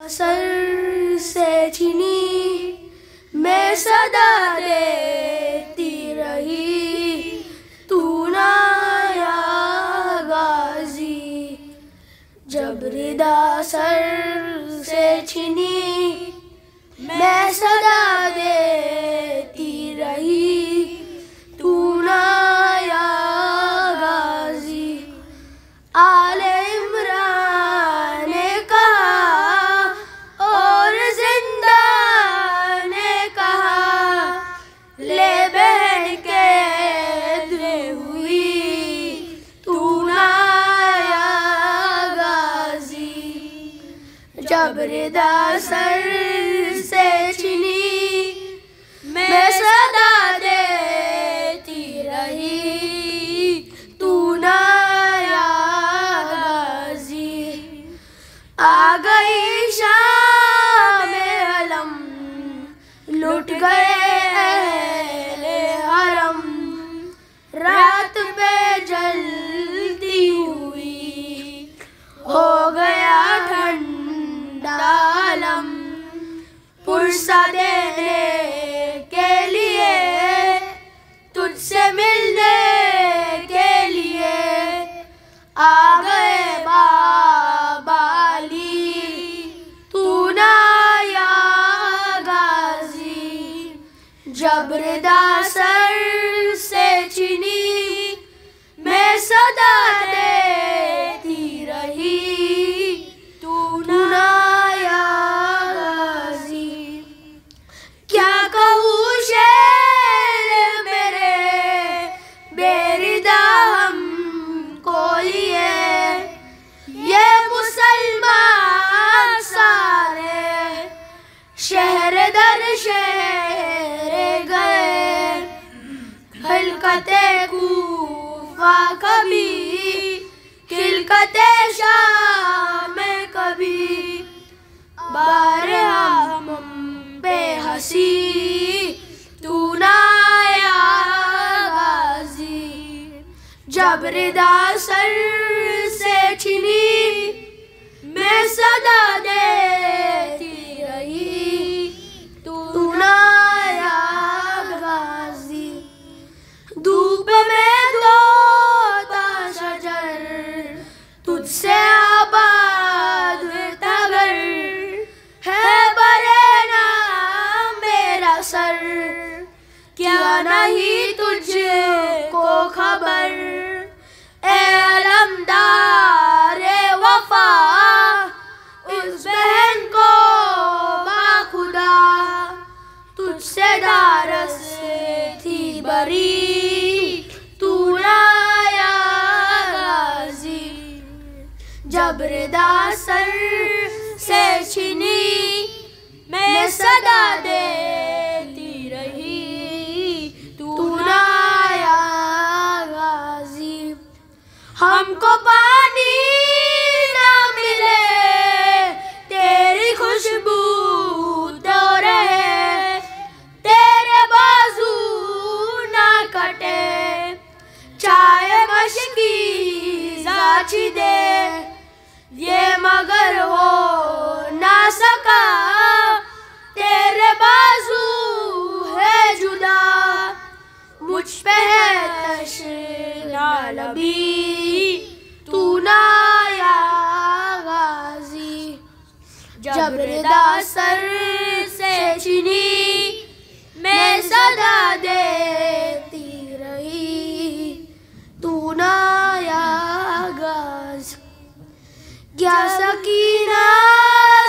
Sir से छीनी मैं सदा देती रही, तू ना आया गाजी। जब रिदा सर से छीनी मैं सदा देती रही, तू ना आया गाजी। आले इमरान ने कहा और जिंदा ने कहा, ले बहन कैद हुई, तू ना आया गाजी। जब रिदा सर से छीनी मैं सदा देती रही, तू ना आया गाजी। आ गई शाम अलम, लुट गए अहले हरम, रात पे जलती हुई हो गया ठंडा आलम। पुरसा देने के लिए, तुझसे मिलने के लिए आ गए बाबा अली, तू ना आया गाजी। जब रिदा सर से छीनी मैं सदा देती रही, तू ना आया गाजी। क्या कहूँ शेर मेरे बेरिदा हमको लिए, ये मुसलमान सारे शहर दर शहर गए। खिलकते कूफा कभी, खिलकते शाम कभी, बारहा पे हंसी, तू ना आया गाजी। जब रिदा सर से छीनी मैं सदा देती रही, तू ना आया गाजी। धूप में तोता शजर, तुझसे आबाद तगर, है बरे नाम मेरा सर, क्या नहीं तुझको खबर। ए अलमदार वफा, उस बहन को बाखुदा, तुझसे दारस थी बरी, तू ना आया गाजी। जब रिदा सर से छीनी मैं सदा देती रही, तू ना आया गाजी। हमको पानी ना मिले, तेरी खुशबू तो रहे, तेरे बाजू ना कटे, चाहे मशकी जाची दे, ये मगर हो ना सका, तेरे बाजू है जुदा, मुझ पे है तशना लबी, तू ना आया गाजी। जब रिदा सर से छीनी मैं सदा देती रही, तू ना आया गाजी। क्या सकीना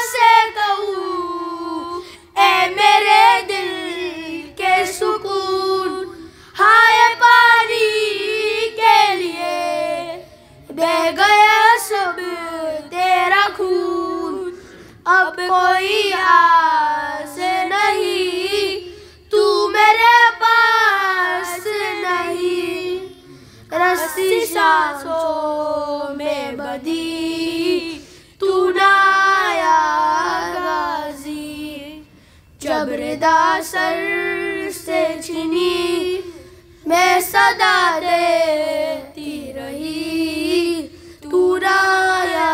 से कहूँ ए मेरे दिल के सुकून, हाय पानी के लिए बह गया सब तेरा खून। अब कोई आस नहीं, तू मेरे पास नहीं, रस्सी सांसों में बंधी, तू ना आया गाजी। जब रिदा सर से छीनी मैं सदा देती रही, तू ना आया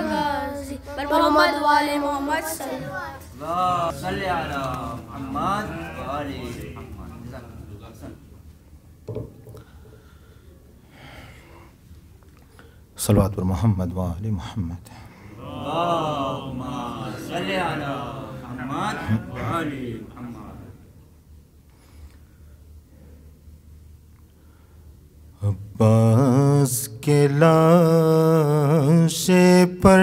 गाजी। मोहम्मद वाले मोहम्मद सल्ली अला मुहम्मद वाले मुहम्मद। सल्लल्लाहु अलैहि मोहम्मद वाले मोहम्मद। सल्ली अला मुहम्मद वाले मुहम्मद। अब्बास के लाशे पर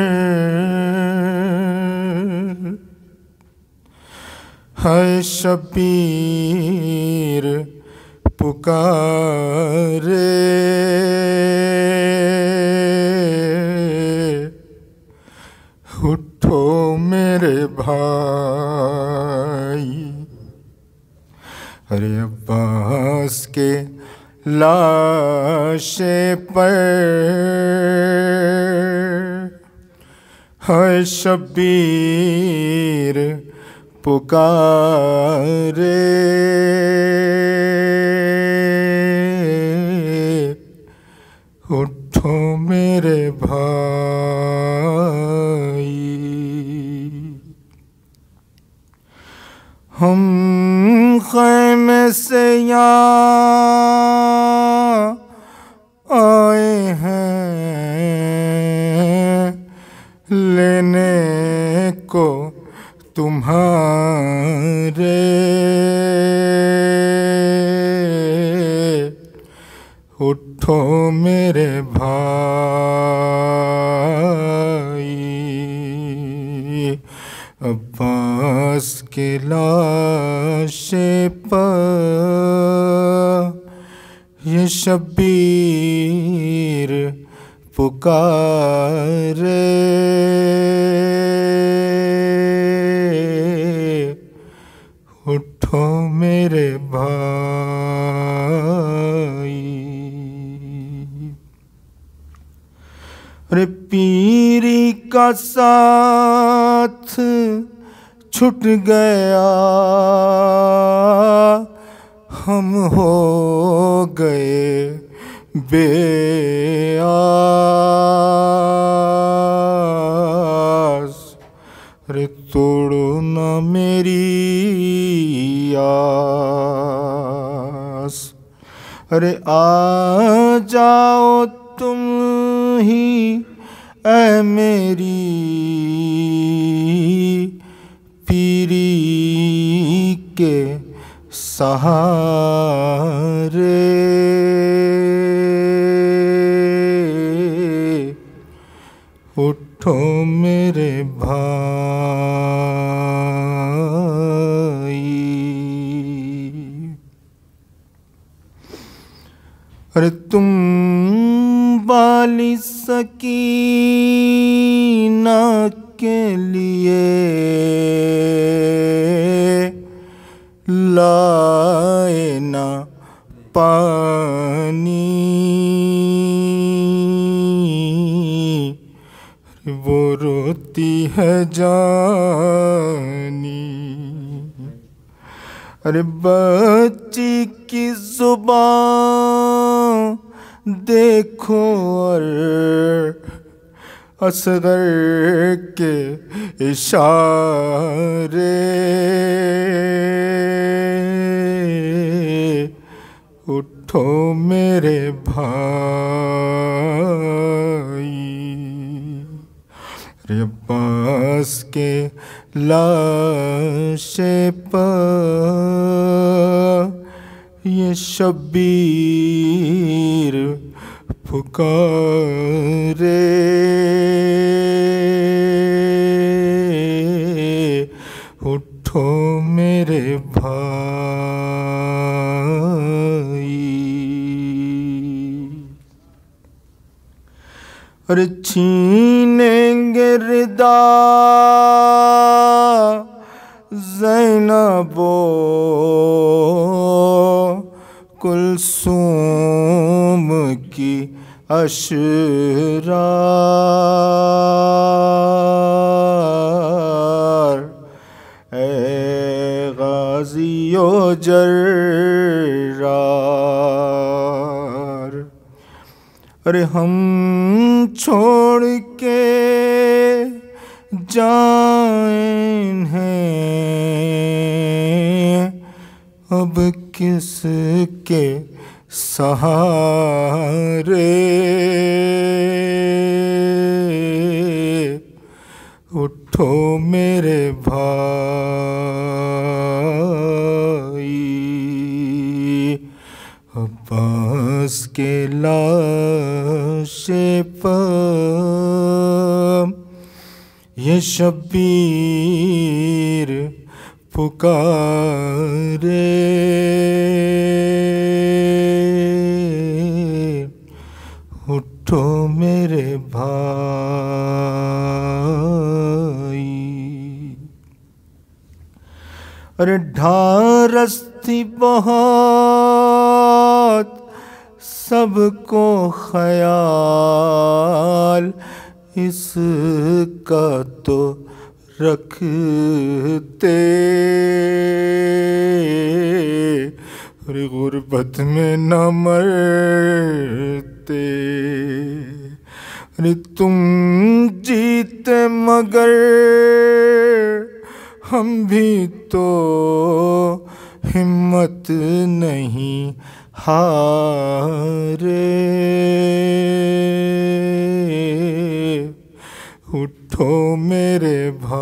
है शबीर पुकारे, उठो मेरे भाई। अरे अब्बास के लाशे पर है शबीर पुकारे, उठो मेरे भाई। हम ख़ैमे से यहाँ आए हैं लेने को तुम्हारे, उठो मेरे भाई। अब्बास के लाशे पर ये शबीर पुकारे, उठो मेरे भाई। अरे पीरी का साथ छूट गया, हम हो गए बेआस। अरे तोड़ो ना मेरी आस। अरे आ जाओ तुम ही ऐ मेरी पीरी के सहारे, उठो मेरे भाई। अरे तुम बाली सकीना के लिए लाए ना पानी, वो रोती है जानी। अरे बच्ची की जुबान देखो और असगर के इशारे, उठो मेरे भाई। अरे अब्बास के लाशे पर ये शबीर पुकारे, उठो मेरे भाई। अरे छीनेंगे रिदा ज़ैनबो कुलसूम की अशरार, ए गाज़ियो जर्रार। अरे हम छोड़ के जा हैं अब किसके सहारे। उठो मेरे भाई अब्बास के लाशे पर ये शब्बीर पुकारे। उठो मेरे भाई। अरे ढारस थी बहुत सबको ख्याल इसका तो रखते। अरे गुर्बत में न मरते। अरे तुम जीते मगर हम भी तो हिम्मत नहीं हारे। उठो मेरे भाई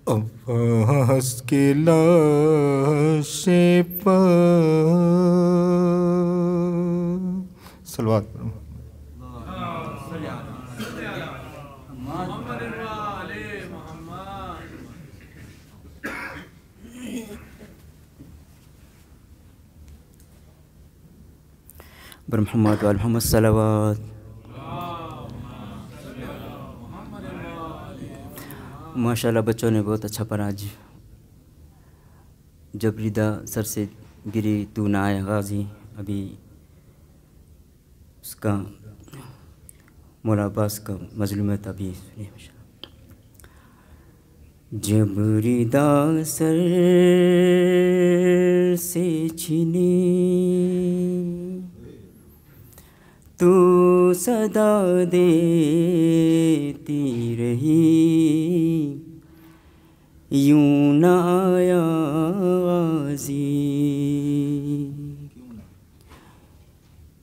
अब्बास के लाशे पर सलवात पढ़ो। बर मोहम्मद वाल मोहम्मद सलावत। माशाल्लाह बच्चों ने बहुत अच्छा पढ़ा आज। जब रिदा सर से गिरी तू ना आया गाजी, अभी उसका मौला अब्बास का मजलूमियत अभी सुनिए। जब रिदा सर से छीनी तू सदा देती रही, यूं न आया गाज़ी।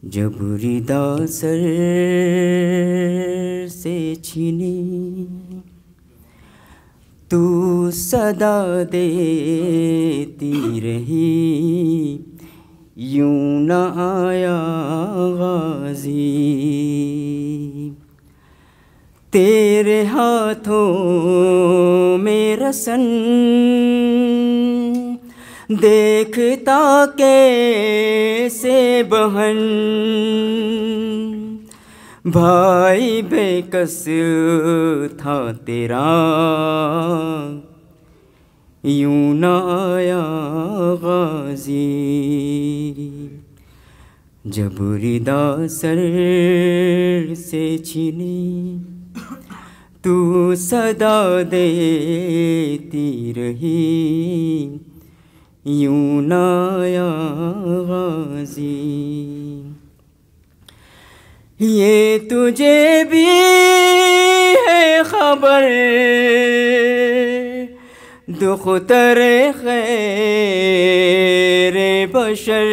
जब रिदा सर से छीनी तू सदा देती रही, यूं न आया गाज़ी। तेरे हाथों में रसन देखता कैसे बहन, भाई बेकस था तेरा, यूं न आया गाज़ी। जब रिदा सर से छीनी तू सदा देती रही, यूं न आया गाज़ी। ये तुझे भी है खबर दुख तेरे खैरे बशर,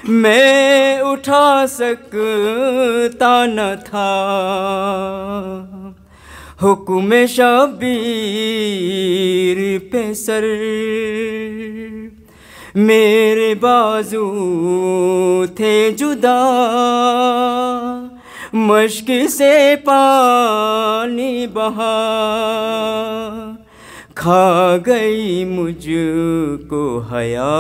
मैं उठा सकता न था हुक्म शब्बीर पे सर। मेरे बाजू थे जुदा मश्क से पानी बहा, खा गई मुझको हया,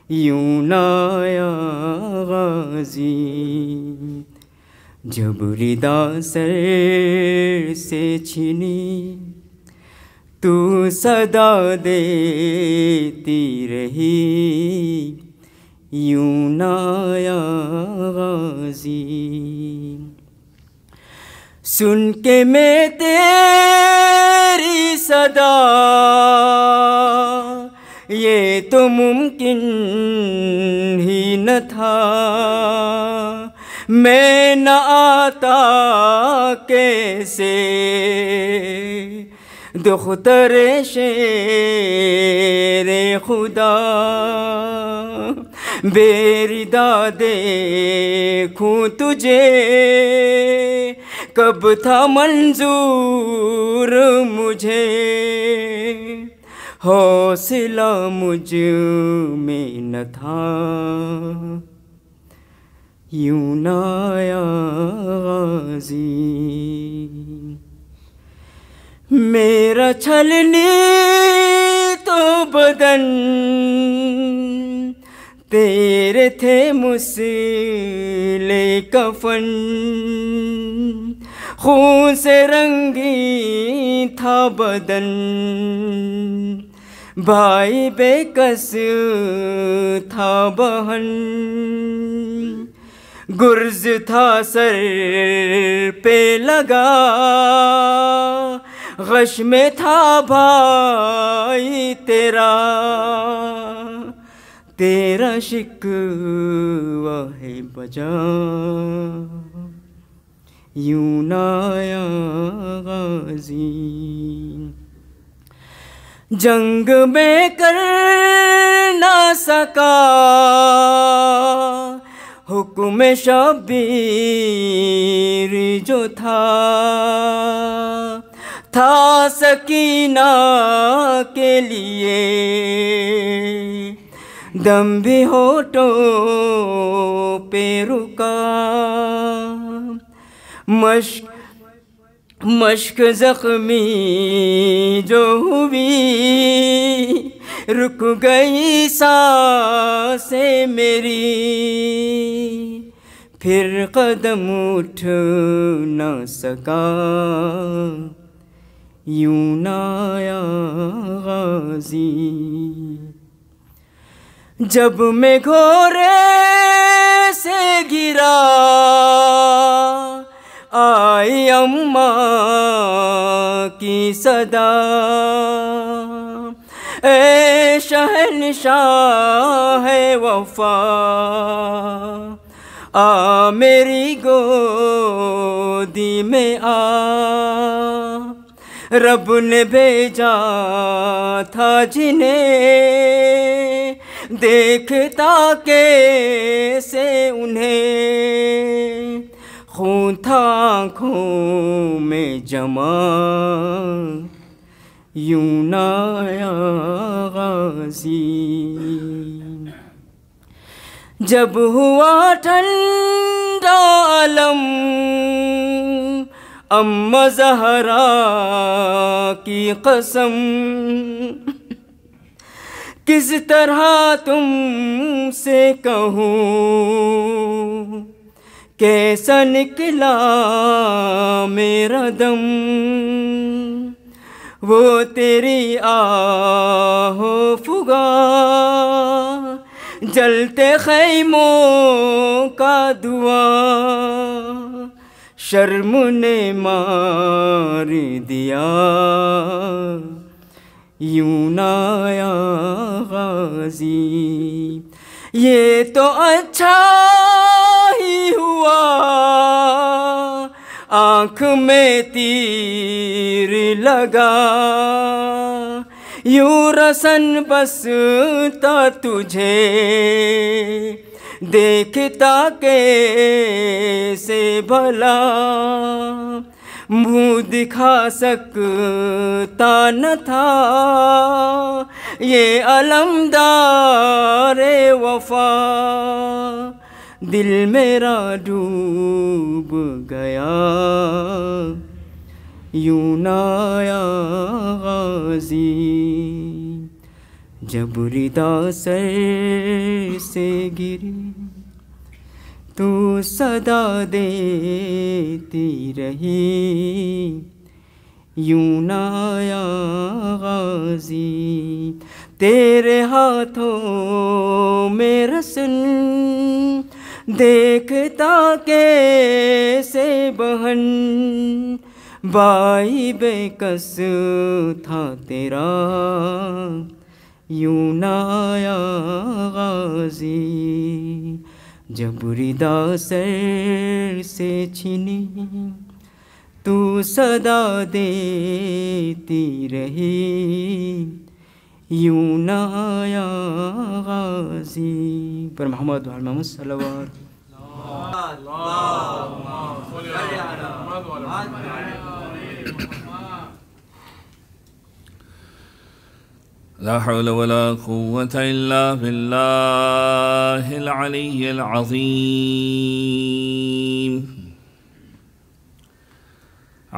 यूं न आया गाज़ी। जब रिदा सर से छीनी तू सदा देती रही, यूं न आया गाज़ी। सुन के मैं तेरी सदा ये तो मुमकिन ही न था, मैं न आता कैसे दुख्तर शेरे खुदा बेरिदा देखूं तुझे कब था मंजूर मुझे हौसला मुझ में न था यूं ना आया गाज़ी मेरा छलनी तो बदन तेरे थे मुसले कफन खून से रंगी था बदन भाई बेकस था बहन गुर्ज था सर पे लगा गश में था भाई तेरा तेरा शिकवा है बजा यूं ना आया गाज़ी जंग में कर ना सका हुक्म शब्बीर जो था सकीना के लिए दम भी होठों पे रुका मश्क ज़ख्मी जो हुई रुक गई सांसें मेरी फिर कदम उठ न सका यूं ना आया गाज़ी जब मैं घोरे से गिरा आई अम्मा की सदा ए शहंशाह है वफा आ मेरी गोदी में आ रब ने भेजा था जिन्हें देखता कैसे उन्हें खून था आँखों में जमा यूं ना आया गाज़ी जब हुआ ठंडा आलम अम्मा ज़हरा की कसम किस तरह तुमसे कहूँ कैसा निकला मेरा दम वो तेरी आहो फुगा जलते खैमों का धुआं शर्म ने मार दिया यूं ना आया गाज़ी ये तो अच्छा ही हुआ आँख में तीर लगा यूं रसन बसता तुझे देखता कैसे भला मुँह दिखा सकता न था ये अलमदार वफा दिल मेरा डूब गया यूं ना आया गाज़ी जब रिदा सर से गिरी तू सदा देती रही यूं ना आया गाज़ी तेरे हाथों में रसन देखता कैसे बहन भाई बेकस था तेरा यूं ना आया गाज़ी जब रिदा सर से छिनी तू सदा देती रही, यूं न आया गाज़ी पर मोहम्मद मोहम्मद सल्लल्लाहु ला हौल वला कुव्वत इल्ला बिल्लाहिल अलिय्यिल अज़ीम।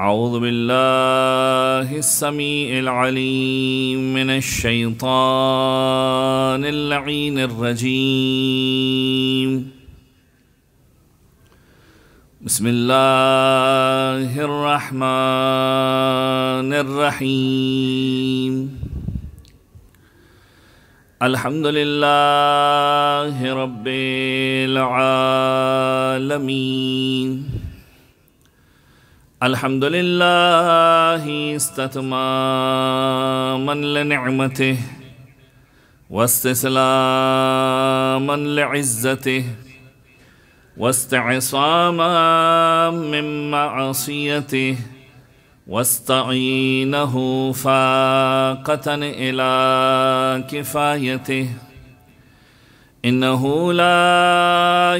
अऊज़ु बिल्लाहिस समीइल अलीम मिनश शैतानिर लईनिर रजीम। बिस्मिल्लाहिर रहमानिर रहीम। अल्हम्दुलिल्लाहि रब्बिल आलमीन। अल्हम्दुलिल्लाहि इस्ततमामन लिनिअमतिहि वस्तिस्लामन लिइज़्ज़तिहि वस्तिअसामन मिन मअसियतिहि वस्तईनहु फ़ाक़तन इला किफ़ायतिहि। इन्नहु ला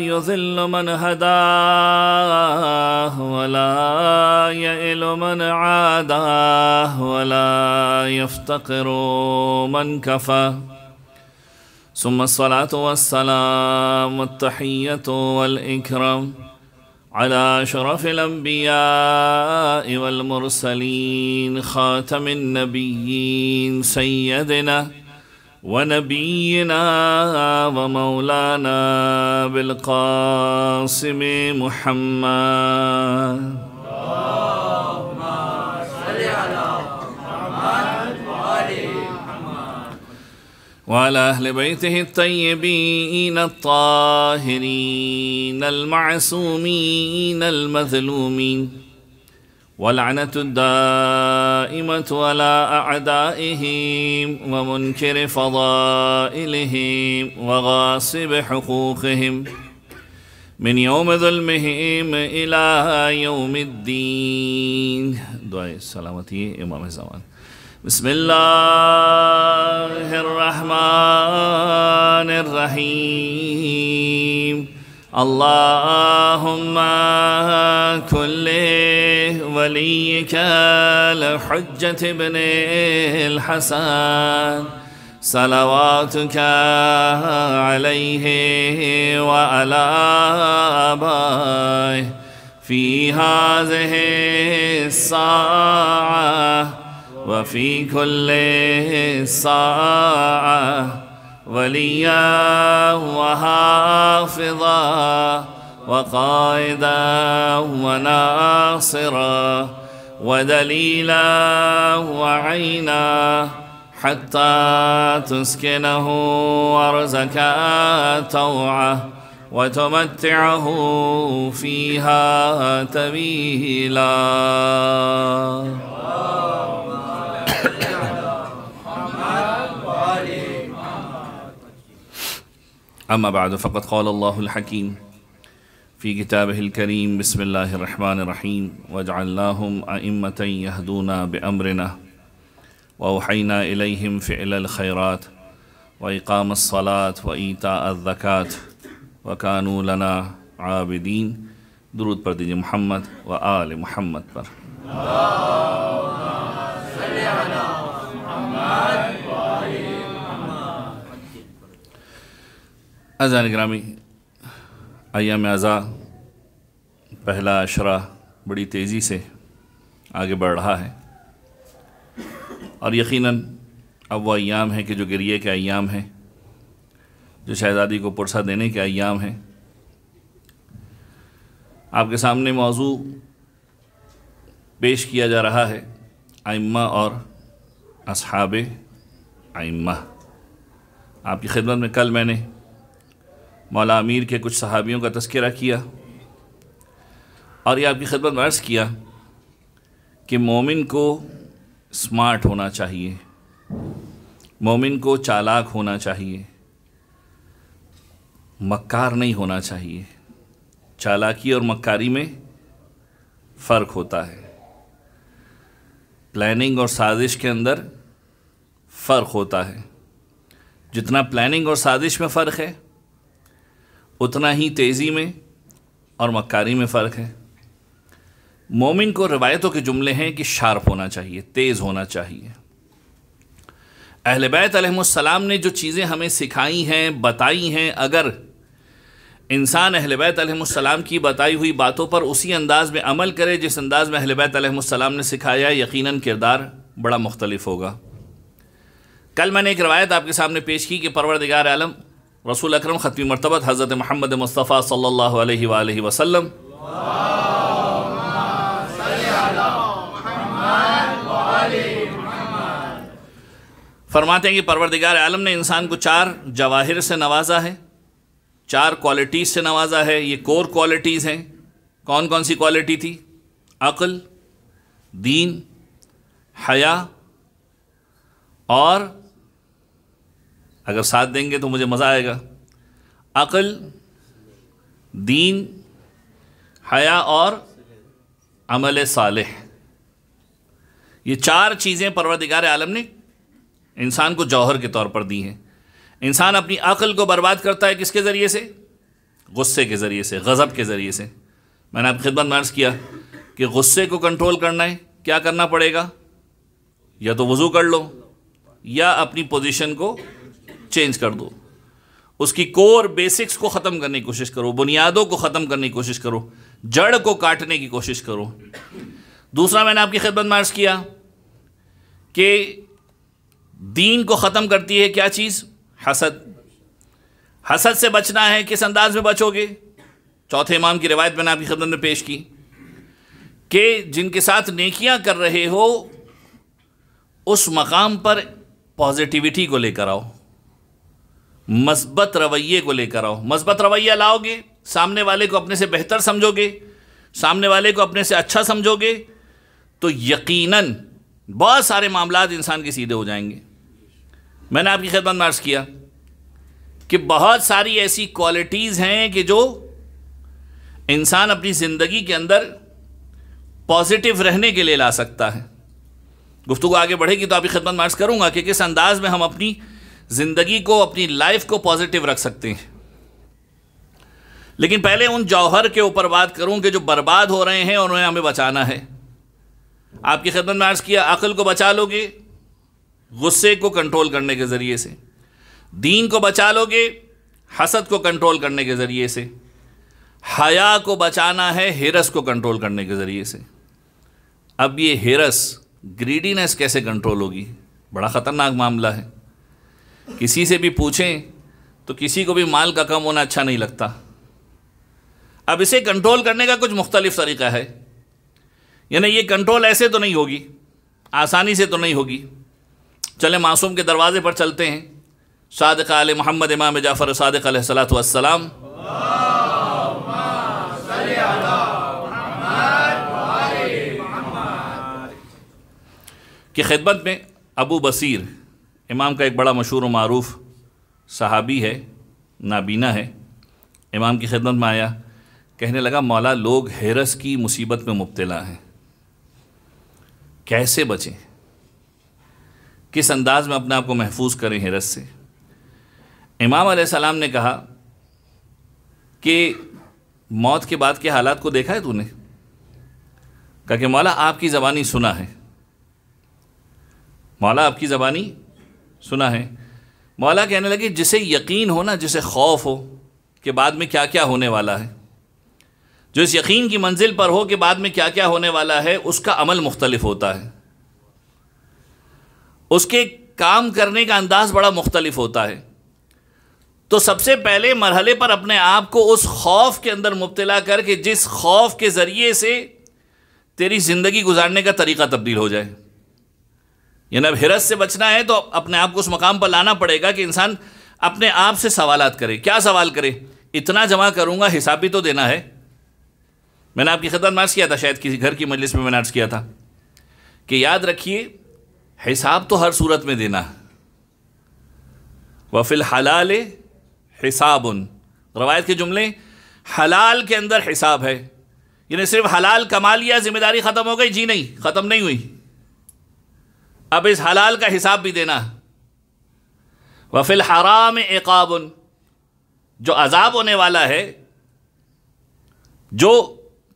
युज़िल्लु मन हदाह वला यइल्लु मन आदाह वला यफ्तक़िरु मन कफ़ा। सुम्मा अस्सलातु वस्सलामु अत्तहिय्यतु वल इकराम अला अशरफिल अंबिया'i वल मुरसलीन खातमिन नबिय्यीन सय्यदिना व नबिय्यिना व मौलाना बिल क़ासिम मुहम्मद वाला अहले बैतिहि अत्तय्यबीन अत्ताहिरीन अल-मअसूमीन अल-मज़लूमीन वलअनतुद्दाइमतु अला अअदाइहिम व मुनकिरि फ़ज़ाइलिहिम व गासिबि हुक़ूक़िहिम मिन यौम ज़ुल्मिहिम इला यौमिद्दीन। दुआए सलामती इमाम ज़मान। बिस्मिल्लाहिर्रहमानिर्रहीम। अल्लाहुम्मा कुल्ले वलिय्यिकल हुज्जत इब्निल हसन सलवातुका अलैहि व अला आबाइहि फ़ी हाज़िहि स्साअह वफ़ी कुल्ले साअह वलिया व हाफ़िज़ा व क़ाइदा व नासिरा व दलीला व ऐना हत्ता तुस्किनहु अर्ज़का तौअह व तुमत्तिअहु फ़ीहा तवीला। अम्मा बाद फ़क़द क़ाल अल्लाहुल हकीम फ़ी किताबिहिल करीम। बिस्मिल्लाहिर रहमानिर रहीम। वजअलनाहुम अइम्मतन यहदूना बिअम्रिना व औहयना इलैहिम फ़िअलल खैरात व इक़ामस सलात व ईताअज़ ज़कात व कानू लना आबिदीन। दुरूद पढ़ दीजिए मोहम्मद व आले मोहम्मद पर। अज़ान गिरामी, अय्याम अज़ा पहला अशरा बड़ी तेज़ी से आगे बढ़ रहा है और यकीनन अब वह अय्याम है कि जो गिरिए के अय्याम हैं, जो शहज़ादी को पुरसा देने के अय्याम हैं। आपके सामने मौजू पेश किया जा रहा है अइम्मा और अस्हाबे अइम्मा। आपकी खिदमत में कल मैंने मौला अमीर के कुछ सहाबियों का तज़किरा किया और ये आपकी खिदमत में अर्ज़ किया कि मोमिन को स्मार्ट होना चाहिए, मोमिन को चालाक होना चाहिए, मक्कार नहीं होना चाहिए। चालाकी और मक्कारी में फ़र्क होता है। प्लानिंग और साजिश के अंदर फ़र्क होता है। जितना प्लानिंग और साजिश में फ़र्क है उतना ही तेज़ी में और मक्कारी में फ़र्क है। मोमिन को रिवायतों के जुमले हैं कि शार्प होना चाहिए, तेज़ होना चाहिए। अहले बैत अलैहिमुस्सलाम ने जो चीज़ें हमें सिखाई हैं, बताई हैं, अगर इंसान अहले बैत अलैहिमुस्सलाम की बताई हुई बातों पर उसी अंदाज़ में अमल करे जिस अंदाज़ में अहले बैत अलैहिमुस्सलाम ने सिखाया, यकीनन किरदार बड़ा मुख्तलिफ होगा। कल मैंने एक रवायत आपके सामने पेश की कि परवरदिगार आलम रसूल अकरम ख़त्मी मर्तबत हज़रत मोहम्मद मुस्तफ़ा सल्लल्लाहु अलैहि वसल्लम फरमाते हैं कि परवरदिगार आलम ने इंसान को 4 जवाहिर से नवाजा है, 4 क्वालिटीज़ से नवाजा है। ये कोर क्वालिटीज़ हैं। कौन कौन सी क्वालिटी थी? अक़ल, दीन, हया, और अगर साथ देंगे तो मुझे मज़ा आएगा, अक़ल, दीन, हया और अमल सालेह। ये 4 चीज़ें परवरदिगार आलम ने इंसान को जौहर के तौर पर दी हैं। इंसान अपनी अक़ल को बर्बाद करता है किसके ज़रिए से? गुस्से के ज़रिए से, गज़ब के ज़रिए से। मैंने आपकी खिदमत में अर्ज़ किया कि गुस्से को कंट्रोल करना है, क्या करना पड़ेगा? या तो वज़ू कर लो या अपनी पोजीशन को चेंज कर दो। उसकी कोर बेसिक्स को ख़त्म करने की कोशिश करो, बुनियादों को ख़त्म करने की कोशिश करो, जड़ को काटने की कोशिश करो। दूसरा, मैंने आपकी खिदमत में अर्ज़ किया कि दीन को ख़त्म करती है क्या चीज़? हसद। हसद से बचना है, किस अंदाज में बचोगे? चौथे इमाम की रिवायत मैंने आपकी खिदमत में पेश की कि जिनके साथ नेकियां कर रहे हो उस मकाम पर पॉजिटिविटी को लेकर आओ, मस्बत रवैये को लेकर आओ। मस्बत रवैया लाओगे, सामने वाले को अपने से बेहतर समझोगे, सामने वाले को अपने से अच्छा समझोगे, तो यकीनन बहुत सारे मामलात इंसान के सीधे हो जाएंगे। मैंने आपकी खिदमत में अर्ज़ किया कि बहुत सारी ऐसी क्वालिटीज़ हैं कि जो इंसान अपनी ज़िंदगी के अंदर पॉजिटिव रहने के लिए ला सकता है। गुफ्तगू आगे बढ़ेगी तो आपकी खिदमत में अर्ज़ करूँगा कि किस अंदाज़ में हम अपनी ज़िंदगी को, अपनी लाइफ को पॉजिटिव रख सकते हैं। लेकिन पहले उन जौहर के ऊपर बात करूँ कि जो बर्बाद हो रहे हैं और उन्हें हमें बचाना है। आपकी खिदमत में अर्ज़ किया, अक़ल को बचा लोगे गुस्से को कंट्रोल करने के ज़रिए से, दीन को बचा लोगे हसद को कंट्रोल करने के ज़रिए से, हया को बचाना है हिरस को कंट्रोल करने के ज़रिए से। अब ये हिरस, ग्रीडीनेस कैसे कंट्रोल होगी? बड़ा ख़तरनाक मामला है। किसी से भी पूछें तो किसी को भी माल का कम होना अच्छा नहीं लगता। अब इसे कंट्रोल करने का कुछ मुख्तलिफ तरीक़ा है, यानी ये कंट्रोल ऐसे तो नहीं होगी, आसानी से तो नहीं होगी। चले मासूम के दरवाज़े पर चलते हैं। सादिक़ आले मोहम्मद इमाम जाफ़र सादिक़ अलैहिस्सलातु वस्सलाम की खिदमत में अबू बसीर इमाम का एक बड़ा मशहूर व मारूफ सहाबी है, नाबीना है। इमाम की खिदमत में आया, कहने लगा, मौला लोग हिरस की मुसीबत में मुब्तला हैं, कैसे बचें? किस अंदाज में अपने आप को महफूज करें हिरस से? इमाम अलैहिस्सलाम ने कहा कि मौत के बाद के हालात को देखा है तूने? कहा कि मौला आपकी ज़बानी सुना है, मौला आपकी ज़बानी सुना है। मौला कहने लगे, जिसे यकीन हो ना, जिसे खौफ हो कि बाद में क्या क्या होने वाला है, जो इस यकीन की मंजिल पर हो कि बाद में क्या क्या होने वाला है, उसका अमल मुख्तलिफ होता है, उसके काम करने का अंदाज बड़ा मुख्तलिफ होता है। तो सबसे पहले मरहले पर अपने आप को उस खौफ के अंदर मुब्तला करके जिस खौफ के ज़रिए से तेरी ज़िंदगी गुजारने का तरीक़ा तब्दील हो जाए। यानी अब हिरस से बचना है तो अपने आप को उस मकाम पर लाना पड़ेगा कि इंसान अपने आप से सवालात करे। क्या सवाल करे? इतना जमा करूँगा, हिसाब भी तो देना है। मैंने आपकी खिदमत में अर्ज़ किया था, शायद किसी घर की मजलिस में मैंने अर्ज़ किया था कि याद रखिए हिसाब तो हर सूरत में देना है। वफ़िल हलाल हिसाबुन रवायत के जुमले, हलाल के अंदर हिसाब है, यानी सिर्फ हलाल कमा लिया जिम्मेदारी ख़त्म हो गई, जी नहीं, ख़त्म नहीं हुई, अब इस हलाल का हिसाब भी देना। वफ़िल हराम इक़ाबुन, जो अजाब होने वाला है, जो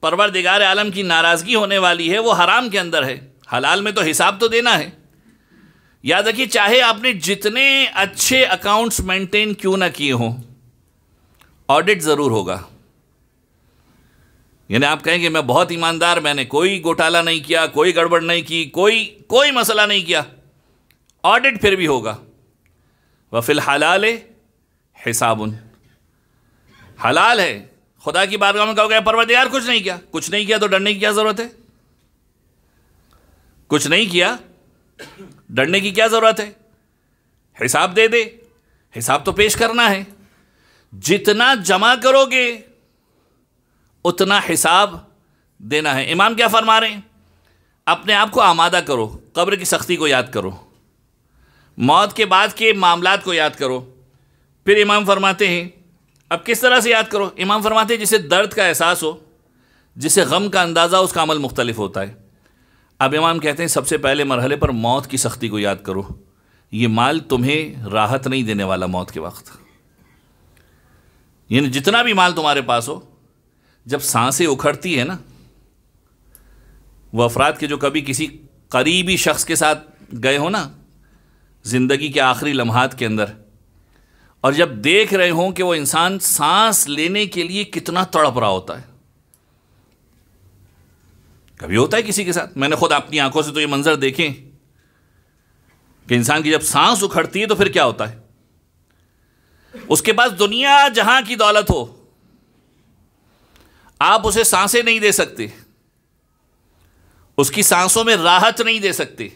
परवरदिगार आलम की नाराज़गी होने वाली है, वो हराम के अंदर है। हलाल में तो हिसाब तो देना है। याद रखिए, चाहे आपने जितने अच्छे अकाउंट्स मेंटेन क्यों ना किए हों, ऑडिट ज़रूर होगा। यानी आप कहें कि मैं बहुत ईमानदार, मैंने कोई घोटाला नहीं किया, कोई गड़बड़ नहीं की, कोई मसला नहीं किया, ऑडिट फिर भी होगा। वफ़िल हलाल हिसाबुन, हलाल है, खुदा की बारगाह में कहोगे परवरदिगार कुछ नहीं किया, कुछ नहीं किया तो डरने की क्या ज़रूरत है? कुछ नहीं किया, डरने की क्या ज़रूरत है? हिसाब दे दे, हिसाब तो पेश करना है। जितना जमा करोगे उतना हिसाब देना है। इमाम क्या फरमा रहे हैं? अपने आप को आमादा करो, कब्र की सख्ती को याद करो, मौत के बाद के मामलात को याद करो। फिर इमाम फरमाते हैं, अब किस तरह से याद करो? इमाम फरमाते हैं, जिसे दर्द का एहसास हो, जिसे गम का अंदाज़ा, उसका अमल मुख्तलिफ होता है। अब इमाम कहते हैं, सबसे पहले मरहले पर मौत की सख्ती को याद करो। ये माल तुम्हें राहत नहीं देने वाला मौत के वक्त। यानी जितना भी माल तुम्हारे पास हो, जब सांसें उखड़ती है ना, वो अफराद के जो कभी किसी करीबी शख्स के साथ गए हो ना ज़िंदगी के आखिरी लम्हात के अंदर, और जब देख रहे हों कि वो इंसान सांस लेने के लिए कितना तड़प रहा होता है। कभी होता है किसी के साथ, मैंने खुद अपनी आंखों से तो ये मंजर देखे कि इंसान की जब सांस उखड़ती है तो फिर क्या होता है। उसके पास दुनिया जहां की दौलत हो, आप उसे सांसें नहीं दे सकते, उसकी सांसों में राहत नहीं दे सकते।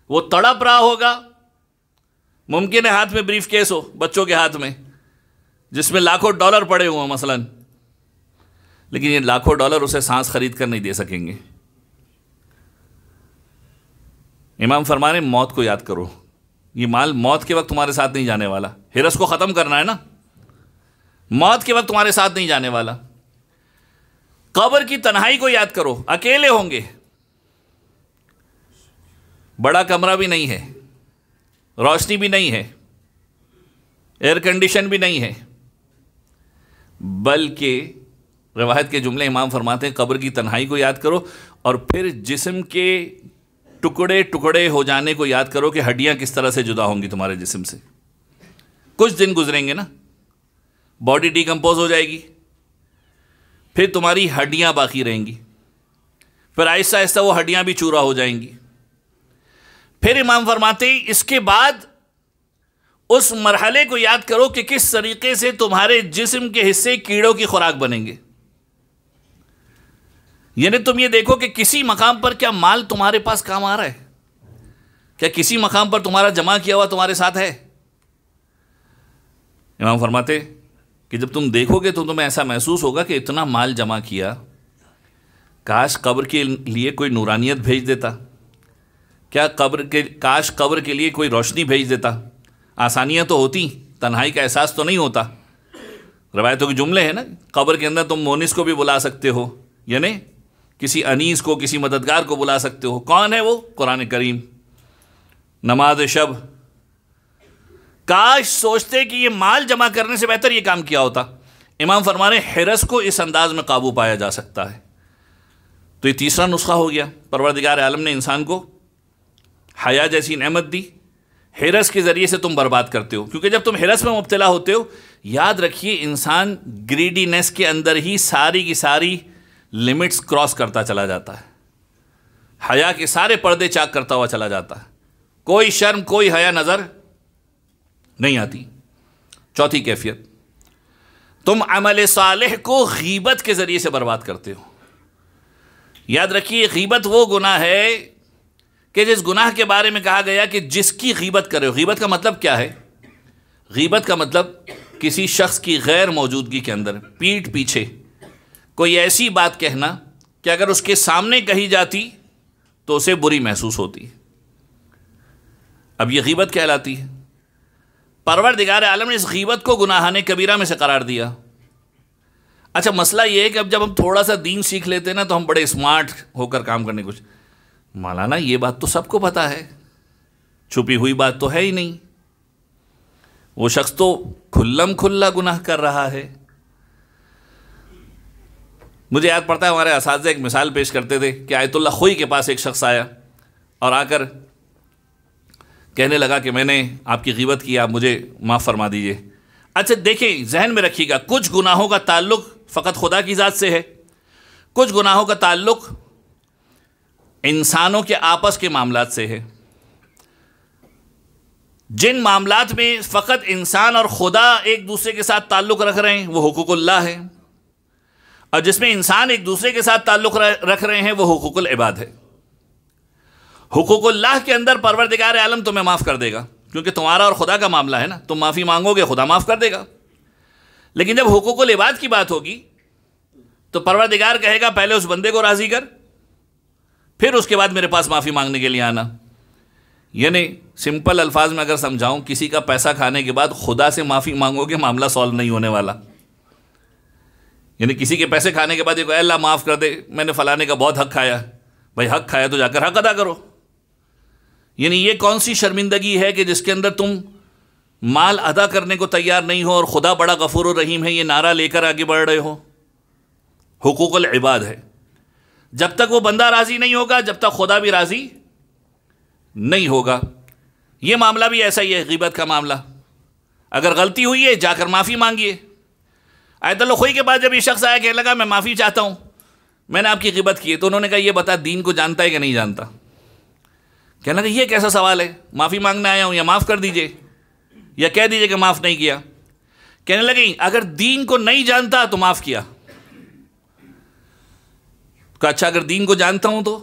वो तड़प रहा होगा। मुमकिन है हाथ में ब्रीफ केस हो, बच्चों के हाथ में, जिसमें लाखों डॉलर पड़े हुए हैं मसलन, लेकिन ये लाखों डॉलर उसे सांस खरीद कर नहीं दे सकेंगे। इमाम फरमा रहे, मौत को याद करो। ये माल मौत के वक्त तुम्हारे साथ नहीं जाने वाला। हिरस को ख़त्म करना है ना, मौत के वक्त तुम्हारे साथ नहीं जाने वाला। कब्र की तन्हाई को याद करो। अकेले होंगे, बड़ा कमरा भी नहीं है, रोशनी भी नहीं है, एयर कंडीशन भी नहीं है, बल्कि रवायत के जुमले इमाम फरमाते हैं, कब्र की तन्हाई को याद करो और फिर जिस्म के टुकड़े टुकड़े हो जाने को याद करो कि हड्डियां किस तरह से जुदा होंगी तुम्हारे जिस्म से। कुछ दिन गुजरेंगे ना, बॉडी डिकम्पोज हो जाएगी, फिर तुम्हारी हड्डियां बाकी रहेंगी, फिर आहिस्ता आहिस्ता वो हड्डियां भी चूरा हो जाएंगी। फिर इमाम फरमाते हैं, इसके बाद उस मरहले को याद करो कि किस तरीके से तुम्हारे जिस्म के हिस्से कीड़ों की खुराक बनेंगे। यानी तुम ये देखो कि किसी मकाम पर क्या माल तुम्हारे पास काम आ रहा है, क्या किसी मकाम पर तुम्हारा जमा किया हुआ तुम्हारे साथ है। इमाम फरमाते कि जब तुम देखोगे तो तुम्हें ऐसा महसूस होगा कि इतना माल जमा किया, काश कब्र के लिए कोई नूरानियत भेज देता, काश कब्र के लिए कोई रोशनी भेज देता, आसानियाँ तो होती, तन्हाई का एहसास तो नहीं होता। रवायतों के जुमले हैं ना, कब्र के अंदर तुम मोनिस को भी बुला सकते हो, यानी किसी अनीस को, किसी मददगार को बुला सकते हो। कौन है वो? कुरान करीम, नमाज शब। काश सोचते कि ये माल जमा करने से बेहतर ये काम किया होता। इमाम फरमा रहे, हिरस को इस अंदाज में काबू पाया जा सकता है। तो ये तीसरा नुस्खा हो गया। परवरदिगार आलम ने इंसान को हया जैसी नेमत दी, हिरस के ज़रिए से तुम बर्बाद करते हो। क्योंकि जब तुम हिरस में मुब्तला होते हो, याद रखिए, इंसान ग्रीडीनेस के अंदर ही सारी की सारी लिमिट्स क्रॉस करता चला जाता है, हया के सारे पर्दे चाक करता हुआ चला जाता है, कोई शर्म कोई हया नज़र नहीं आती। चौथी कैफियत, तुम अमल सालेह को गीबत के ज़रिए से बर्बाद करते हो। याद रखिए, गीबत वो गुनाह है कि जिस गुनाह के बारे में कहा गया कि जिसकी गीबत करे हो। गीबत का मतलब क्या है? गीबत का मतलब किसी शख्स की गैर मौजूदगी के अंदर पीठ पीछे कोई ऐसी बात कहना कि अगर उसके सामने कही जाती तो उसे बुरी महसूस होती। अब ये गीबत कहलाती है। परवरदिगार आलम ने इस गीबत को गुनाहाने कबीरा में से करार दिया। अच्छा, मसला ये है कि अब जब हम थोड़ा सा दीन सीख लेते हैं ना, तो हम बड़े स्मार्ट होकर काम करने कुछ, मौलाना ये बात तो सबको पता है, छुपी हुई बात तो है ही नहीं, वो शख्स तो खुल्लम खुल्ला गुनाह कर रहा है। मुझे याद पड़ता है हमारे असातिज़ा एक मिसाल पेश करते थे कि आयतुल्लाह खोई के पास एक शख्स आया और आकर कहने लगा कि मैंने आपकी ग़ीबत की, आप मुझे माफ़ फरमा दीजिए। अच्छा देखें, जहन में रखिएगा, कुछ गुनाहों का ताल्लुक़ फ़कत खुदा की ज़ात से है, कुछ गुनाहों का ताल्लुक़ इंसानों के आपस के मामलात से है। जिन मामलात में फ़कत इंसान और खुदा एक दूसरे के साथ ताल्लुक़ रख रहे हैं वो हुकूकुल्लाह है, और जिसमें इंसान एक दूसरे के साथ ताल्लुक़ रख रहे हैं वो हुकूकुल इबाद है। हुकूकुल्लाह के अंदर परवरदिगार आलम तुम्हें माफ़ कर देगा, क्योंकि तुम्हारा और खुदा का मामला है ना, तुम माफ़ी मांगोगे खुदा माफ़ कर देगा। लेकिन जब हुकूकुल इबाद की बात होगी तो परवरदिगार कहेगा पहले उस बंदे को राज़ी कर, फिर उसके बाद मेरे पास माफ़ी मांगने के लिए आना। यानी सिंपल अल्फाज में अगर समझाऊं, किसी का पैसा खाने के बाद खुदा से माफ़ी मांगोगे मामला सॉल्व नहीं होने वाला। यानी किसी के पैसे खाने के बाद अल्लाह माफ़ कर दे, मैंने फ़लाने का बहुत हक़ खाया, भाई हक़ खाया तो जाकर हक़ अदा करो। यानी ये कौन सी शर्मिंदगी है कि जिसके अंदर तुम माल अदा करने को तैयार नहीं हो और खुदा बड़ा गफूर रहीम है ये नारा लेकर आगे बढ़ रहे हो। हुकूकुल इबाद है। जब तक वो बंदा राज़ी नहीं होगा, जब तक खुदा भी राज़ी नहीं होगा। ये मामला भी ऐसा ही है, ग़ीबत का मामला। अगर गलती हुई है जाकर माफ़ी मांगिए। आयतुल्लाह खोई के बाद जब ये शख्स आया, कहने लगा मैं माफ़ी चाहता हूँ, मैंने आपकी ग़ीबत की है, तो उन्होंने कहा ये बता दीन को जानता है कि नहीं जानता। कहने लगा ये कैसा सवाल है, माफ़ी मांगने आया हूँ, या माफ़ कर दीजिए या कह दीजिए कि माफ़ नहीं किया। कहने लगे अगर दीन को नहीं जानता तो माफ़ किया। कहा अच्छा अगर दीन को जानता हूँ तो?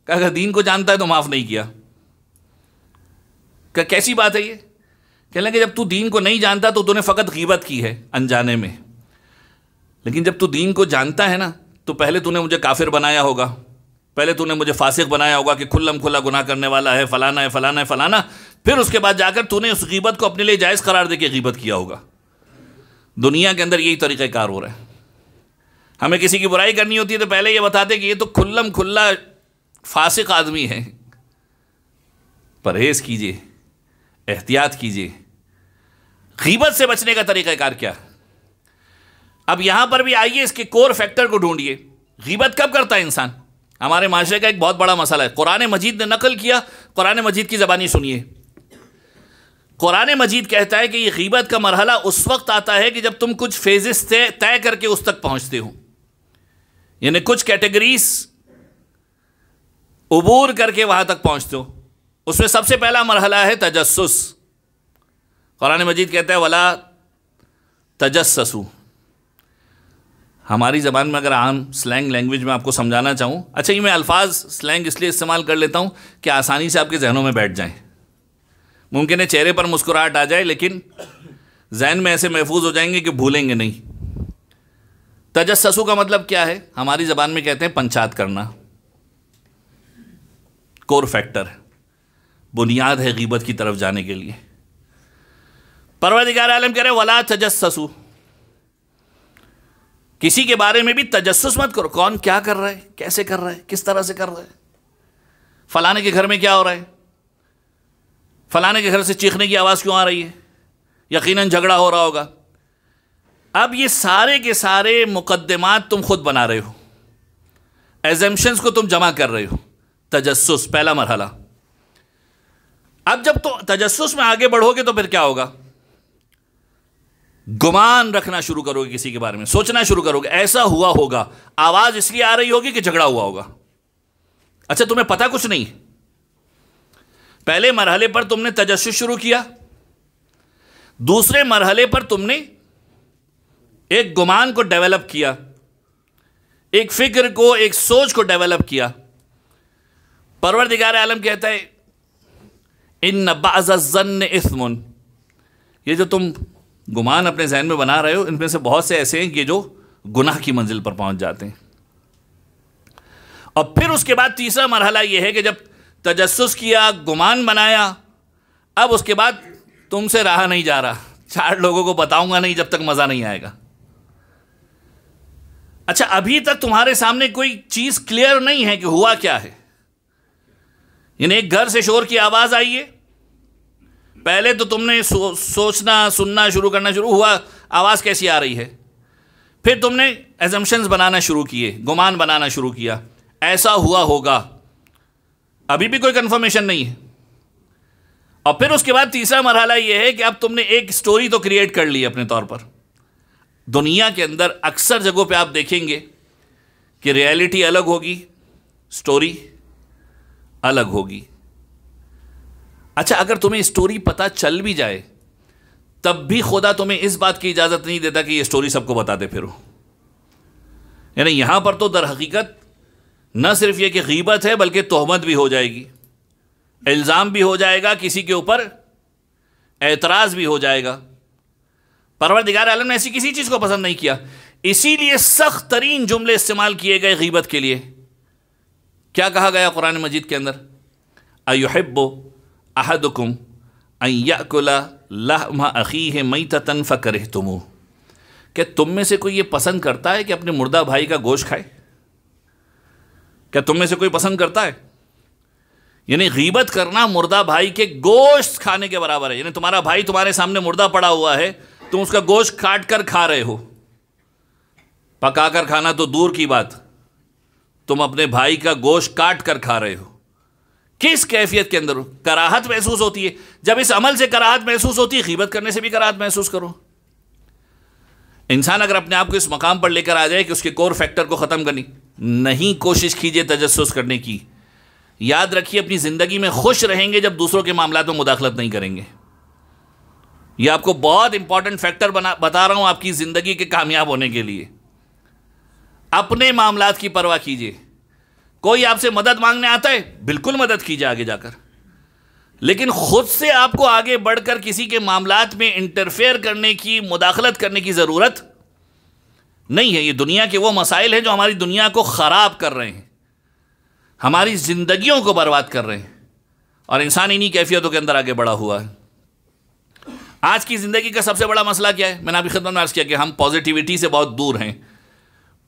कहा अगर दीन को जानता है तो माफ़ नहीं किया। कहा कैसी बात है ये? कहने लगे जब तू दीन को नहीं जानता तो तूने फ़कत ग़ीबत की है अनजाने में, लेकिन जब तू दीन को जानता है ना तो पहले तूने मुझे काफिर बनाया होगा, पहले तूने मुझे फासिक बनाया होगा कि खुल्लम खुल्ला गुनाह करने वाला है, फ़लाना है फ़लाना है फ़लाना, फिर उसके बाद जाकर तूने उस ग़ीबत को अपने लिए जायज़ करार दे के ग़ीबत किया होगा। दुनिया के अंदर यही तरीक़ाकार हो रहा है। हमें किसी की बुराई करनी होती है तो पहले ये बताते कि ये तो खुल्लम खुल्ला फासिक आदमी है, परहेज़ कीजिए, एहतियात कीजिए। ग़ीबत से बचने का तरीक़ाकार क्या? अब यहाँ पर भी आइए इसके कोर फैक्टर को ढूंढिए। ग़ीबत कब करता है इंसान? हमारे माशरे का एक बहुत बड़ा मसला है। कुरान मजीद ने नकल किया, कुरान मजीद की ज़बानी सुनिए। कुरान मजीद कहता है कि ये ग़ीबत का मरहला उस वक्त आता है कि जब तुम कुछ फेजेस तय करके उस तक पहुँचते हो, यानी कुछ कैटेगरीज उबूर करके वहाँ तक पहुँचते हो। उसमें सबसे पहला मरहला है तजस्सुस। कुरान मजीद कहता है वला तजस्ससु। हमारी ज़बान में अगर आम स्लैंग लैंग्वेज में आपको समझाना चाहूँ, अच्छा ये मैं अल्फाज स्लैंग इसलिए इस्तेमाल कर लेता हूँ कि आसानी से आपके जहनों में बैठ जाएं। मुमकिन है चेहरे पर मुस्कुराहट आ जाए लेकिन जहन में ऐसे महफूज हो जाएंगे कि भूलेंगे नहीं। तजस्सुस का मतलब क्या है? हमारी ज़बान में कहते हैं पंचायत करना। कोर फैक्टर, बुनियाद है ग़ीबत की तरफ जाने के लिए। परवरदिगार आलम कह रहे वला तजस्ससु, किसी के बारे में भी तजस्सुस मत करो। कौन क्या कर रहा है, कैसे कर रहा है, किस तरह से कर रहा है, फलाने के घर में क्या हो रहा है, फलाने के घर से चीखने की आवाज़ क्यों आ रही है, यकीनन झगड़ा हो रहा होगा। अब ये सारे के सारे मुकद्दमात तुम खुद बना रहे हो, एजम्पशंस को तुम जमा कर रहे हो। तजस्सुस पहला मरहला। अब जब तो तजस्सुस में आगे बढ़ोगे तो फिर क्या होगा? गुमान रखना शुरू करोगे, किसी के बारे में सोचना शुरू करोगे ऐसा हुआ होगा, आवाज इसलिए आ रही होगी कि झगड़ा हुआ होगा। अच्छा तुम्हें पता कुछ नहीं, पहले मरहले पर तुमने तजस्सुस शुरू किया, दूसरे मरहले पर तुमने एक गुमान को डेवलप किया, एक फिक्र को, एक सोच को डेवलप किया। परवरदिगार आलम कहता है इन्न बअज़-ज़न्न इस्मुन, ये जो तुम गुमान अपने जहन में बना रहे हो इनमें से बहुत से ऐसे हैं कि जो गुनाह की मंजिल पर पहुंच जाते हैं। और फिर उसके बाद तीसरा मरहला यह है कि जब तजस्सुस किया, गुमान बनाया, अब उसके बाद तुमसे रहा नहीं जा रहा, 4 लोगों को बताऊंगा नहीं जब तक मजा नहीं आएगा। अच्छा, अभी तक तुम्हारे सामने कोई चीज क्लियर नहीं है कि हुआ क्या है। यानी एक घर से शोर की आवाज आई है, पहले तो तुमने सोचना सुनना शुरू करना शुरू हुआ, आवाज कैसी आ रही है, फिर तुमने एजम्पशंस बनाना शुरू किए, गुमान बनाना शुरू किया, ऐसा हुआ होगा, अभी भी कोई कंफर्मेशन नहीं है। और फिर उसके बाद तीसरा मरहला यह है कि अब तुमने एक स्टोरी तो क्रिएट कर ली अपने तौर पर। दुनिया के अंदर अक्सर जगहों पे आप देखेंगे कि रियलिटी अलग होगी, स्टोरी अलग होगी। अच्छा, अगर तुम्हें स्टोरी पता चल भी जाए तब भी खुदा तुम्हें इस बात की इजाज़त नहीं देता कि ये स्टोरी सबको बताते फिरो। यानी यहां पर तो दर हकीकत न सिर्फ ये कि गीबत है बल्कि तोहमत भी हो जाएगी, इल्ज़ाम भी हो जाएगा, किसी के ऊपर एतराज़ भी हो जाएगा। परवरदिगार आलम ने ऐसी किसी चीज़ को पसंद नहीं किया, इसीलिए सख्त तरीन जुमले इस्तेमाल किए गए गीबत के लिए। क्या कहा गया कुरान मजीद के अंदर? अयुहिब्बु अहदुकुम अन याकुला लहमा अखीहि मैततन फकरिहतुमुह। क्या तुम में से कोई ये पसंद करता है कि अपने मुर्दा भाई का गोश्त खाए? क्या तुम में से कोई पसंद करता है? यानी गीबत करना मुर्दा भाई के गोश्त खाने के बराबर है। यानी तुम्हारा भाई तुम्हारे सामने मुर्दा पड़ा हुआ है, तुम उसका गोश्त काट कर खा रहे हो। पका कर खाना तो दूर की बात, तुम अपने भाई का गोश्त काट कर खा रहे हो। किस कैफियत के अंदर हो? कराहत महसूस होती है। जब इस अमल से कराहत महसूस होती है, गीबत करने से भी कराहत महसूस करो। इंसान अगर अपने आप को इस मकाम पर लेकर आ जाए कि उसके कोर फैक्टर को ख़त्म करनी, नहीं कोशिश कीजिए तजस्सुस करने की। याद रखिए, अपनी ज़िंदगी में खुश रहेंगे जब दूसरों के मामलात में मुदाखलत नहीं करेंगे। यह आपको बहुत इंपॉर्टेंट फैक्टर बता रहा हूं आपकी ज़िंदगी के कामयाब होने के लिए। अपने मामलात की परवाह कीजिए। कोई आपसे मदद मांगने आता है, बिल्कुल मदद कीजिए आगे जाकर, लेकिन खुद से आपको आगे बढ़कर किसी के मामलात में इंटरफेयर करने की, मुदाखलत करने की ज़रूरत नहीं है। ये दुनिया के वो मसाइल हैं जो हमारी दुनिया को ख़राब कर रहे हैं, हमारी ज़िंदगियों को बर्बाद कर रहे हैं, और इंसान इन्हीं कैफियतों के अंदर आगे बढ़ा हुआ है। आज की ज़िंदगी का सबसे बड़ा मसला क्या है? मैंने आपकी खिदमत में अर्ज़ किया कि हम पॉजिटिविटी से बहुत दूर हैं।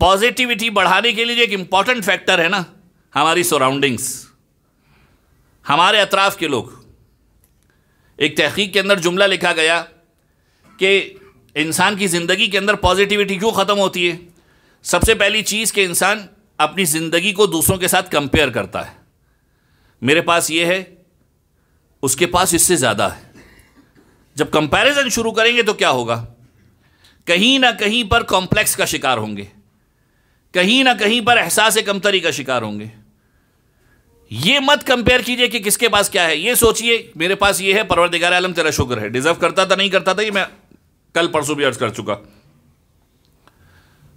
पॉजिटिविटी बढ़ाने के लिए जो एक इम्पॉर्टेंट फैक्टर है ना, हमारी सराउंडिंग्स, हमारे अतराफ़ के लोग। एक तहकीक के अंदर जुमला लिखा गया कि इंसान की ज़िंदगी के अंदर पॉजिटिविटी क्यों ख़त्म होती है? सबसे पहली चीज़ कि इंसान अपनी ज़िंदगी को दूसरों के साथ कंपेयर करता है। मेरे पास ये है, उसके पास इससे ज़्यादा है। जब कंपैरिजन शुरू करेंगे तो क्या होगा? कहीं ना कहीं पर कॉम्प्लेक्स का शिकार होंगे, कहीं ना कहीं पर एहसास कमतरी का शिकार होंगे। ये मत कंपेयर कीजिए कि किसके पास क्या है, ये सोचिए मेरे पास ये है, परवरदिगार आलम तेरा शुक्र है। डिजर्व करता था नहीं करता था, ये मैं कल परसों भी अर्ज कर चुका।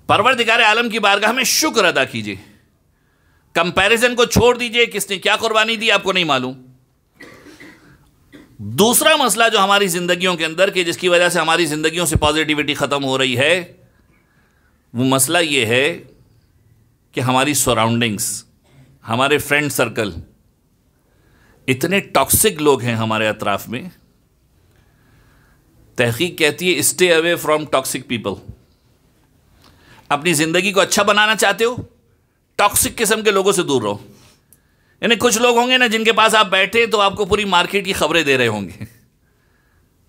परवरदिगार आलम की बारगाह में शुक्र अदा कीजिए। कंपैरिजन को छोड़ दीजिए, किसने क्या कुर्बानी दी आपको नहीं मालूम। दूसरा मसला जो हमारी ज़िंदगियों के अंदर, कि जिसकी वजह से हमारी ज़िंदगियों से पॉजिटिविटी ख़त्म हो रही है, वो मसला ये है कि हमारी सराउंडिंग्स, हमारे फ्रेंड सर्कल, इतने टॉक्सिक लोग हैं हमारे अतराफ़ में। तहकीक कहती है stay away from toxic people. अपनी ज़िंदगी को अच्छा बनाना चाहते हो, टॉक्सिक किस्म के लोगों से दूर रहो। यानी कुछ लोग होंगे ना जिनके पास आप बैठे तो आपको पूरी मार्केट की खबरें दे रहे होंगे।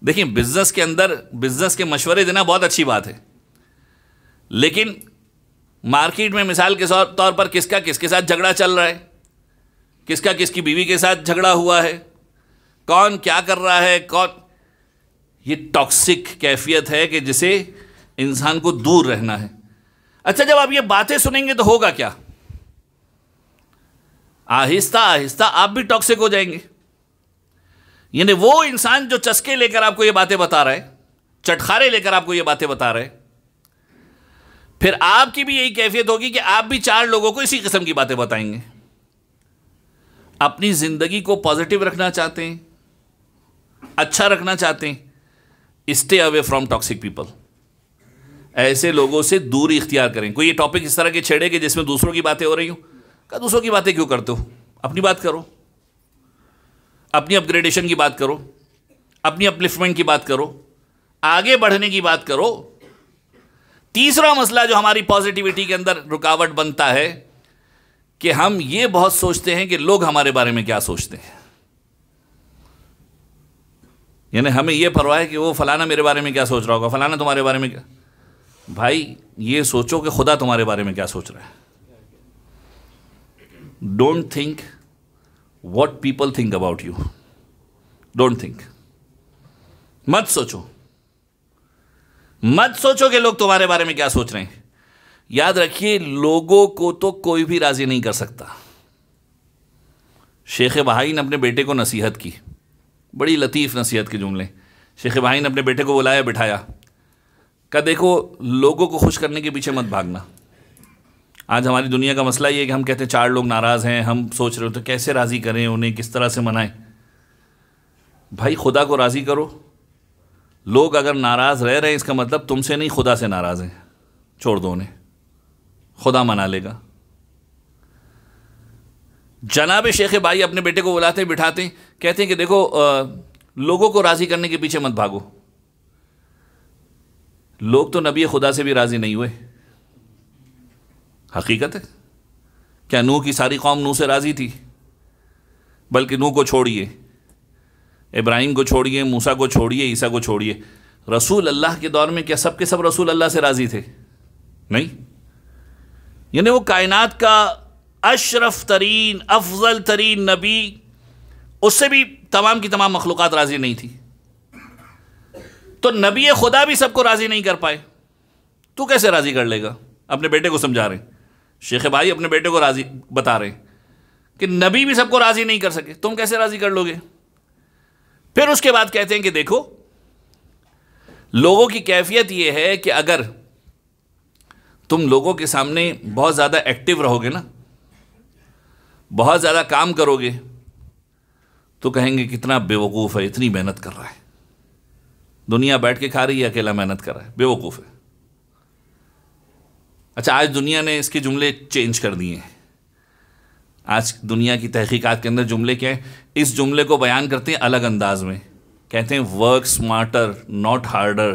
देखिए, बिजनेस के अंदर बिजनेस के मशवरे देना बहुत अच्छी बात है, लेकिन मार्केट में मिसाल के तौर पर किसका किसके साथ झगड़ा चल रहा है, किसका किसकी बीवी के साथ झगड़ा हुआ है, कौन क्या कर रहा है, कौन, ये टॉक्सिक कैफियत है कि जिसे इंसान को दूर रहना है। अच्छा, जब आप ये बातें सुनेंगे तो होगा क्या? आहिस्ता आहिस्ता आप भी टॉक्सिक हो जाएंगे। यानी वो इंसान जो चस्के लेकर आपको ये बातें बता रहा है, चटखारे लेकर आपको ये बातें बता रहे हैं, फिर आपकी भी यही कैफियत होगी कि आप भी 4 लोगों को इसी किस्म की बातें बताएंगे। अपनी ज़िंदगी को पॉजिटिव रखना चाहते हैं, अच्छा रखना चाहते हैं, stay away from toxic people. ऐसे लोगों से दूरी इख्तियार करें। कोई ये टॉपिक इस तरह के छेड़े कि जिसमें दूसरों की बातें हो रही हो, क्या दूसरों की बातें क्यों करते हो? अपनी बात करो, अपनी अपग्रेडेशन की बात करो, अपनी अपलिफ्टमेंट की बात करो, आगे बढ़ने की बात करो। तीसरा मसला जो हमारी पॉजिटिविटी के अंदर रुकावट बनता है कि हम ये बहुत सोचते हैं कि लोग हमारे बारे में क्या सोचते हैं। यानी हमें यह परवाह है कि वो फलाना मेरे बारे में क्या सोच रहा होगा, फलाना तुम्हारे बारे में क्या। भाई ये सोचो कि खुदा तुम्हारे बारे में क्या सोच रहा है। Don't think what people think about you, don't think. मत सोचो, मत सोचो कि लोग तुम्हारे बारे में क्या सोच रहे हैं। याद रखिए, लोगों को तो कोई भी राजी नहीं कर सकता। शेख बहाई ने अपने बेटे को नसीहत की, बड़ी लतीफ़ नसीहत के जुमले। शेख बहाई ने अपने बेटे को बुलाया, बिठाया, कहा देखो लोगों को खुश करने के पीछे मत भागना। आज हमारी दुनिया का मसला ये है कि हम कहते हैं 4 लोग नाराज़ हैं, हम सोच रहे हो तो कैसे राज़ी करें उन्हें, किस तरह से मनाएं। भाई खुदा को राज़ी करो। लोग अगर नाराज़ रह रहे हैं इसका मतलब तुमसे नहीं, खुदा से नाराज़ हैं। छोड़ दो उन्हें, खुदा मना लेगा। जनाब शेख भाई अपने बेटे को बुलाते बिठाते कहते हैं कि देखो लोगों को राज़ी करने के पीछे मत भागो। लोग तो नबी खुदा से भी राज़ी नहीं हुए, हकीकत है। क्या नूह की सारी कौम नूह से राज़ी थी? बल्कि नूह को छोड़िए, इब्राहिम को छोड़िए, मूसा को छोड़िए, ईसा को छोड़िए, रसूल अल्लाह के दौर में क्या सब के सब रसूल अल्लाह से राज़ी थे? नहीं। यानी वो कायनात का अशरफ तरीन अफजल तरीन नबी, उससे भी तमाम की तमाम मखलूक़ात राज़ी नहीं थी। तो नबी खुदा भी सबको राज़ी नहीं कर पाए, तू कैसे राज़ी कर लेगा? अपने बेटे को समझा रहे हैं शेख भाई, अपने बेटे को राज़ी बता रहे हैं कि नबी भी सबको राज़ी नहीं कर सके, तुम कैसे राज़ी कर लोगे? फिर उसके बाद कहते हैं कि देखो लोगों की कैफियत ये है कि अगर तुम लोगों के सामने बहुत ज़्यादा एक्टिव रहोगे ना, बहुत ज़्यादा काम करोगे, तो कहेंगे कितना बेवकूफ़ है, इतनी मेहनत कर रहा है, दुनिया बैठ के खा रही है, अकेला मेहनत कर रहा है, बेवकूफ़ है। अच्छा, आज दुनिया ने इसके जुमले चेंज कर दिए हैं। आज दुनिया की तहकीकात के अंदर जुमले क्या है, इस जुमले को बयान करते हैं अलग अंदाज में, कहते हैं वर्क स्मार्टर नॉट हार्डर।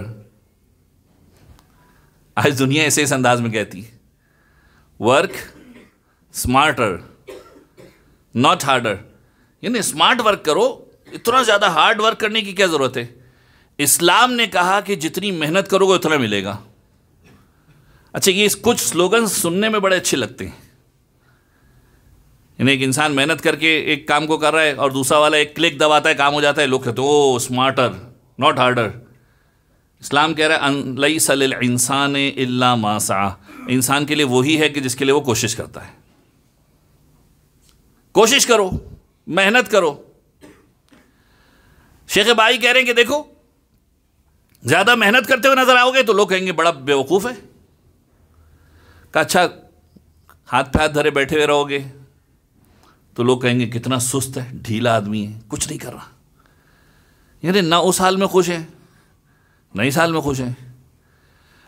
आज दुनिया ऐसे इस अंदाज में कहती है, वर्क स्मार्टर नॉट हार्डर। यानी स्मार्ट वर्क करो, इतना ज़्यादा हार्ड वर्क करने की क्या ज़रूरत है? इस्लाम ने कहा कि जितनी मेहनत करोगे उतना मिलेगा। अच्छा, ये कुछ स्लोगन सुनने में बड़े अच्छे लगते हैं। यानी एक इंसान मेहनत करके एक काम को कर रहा है और दूसरा वाला एक क्लिक दबाता है, काम हो जाता है, लोग कहते हैं ओ स्मार्टर नॉट हार्डर। इस्लाम कह रहा है लैसा लिल इंसान इल्ला मा सआ, इंसान के लिए वही है कि जिसके लिए वो कोशिश करता है। कोशिश करो, मेहनत करो। शेख भाई कह रहे हैं कि देखो ज़्यादा मेहनत करते हुए नजर आओगे तो लोग कहेंगे बड़ा बेवकूफ़ है। का अच्छा हाथ पे हाथ धरे बैठे हुए रहोगे तो लोग कहेंगे कितना सुस्त है, ढीला आदमी है, कुछ नहीं कर रहा। यानी ना उस हाल में खुश है, ना इस हाल में खुश है।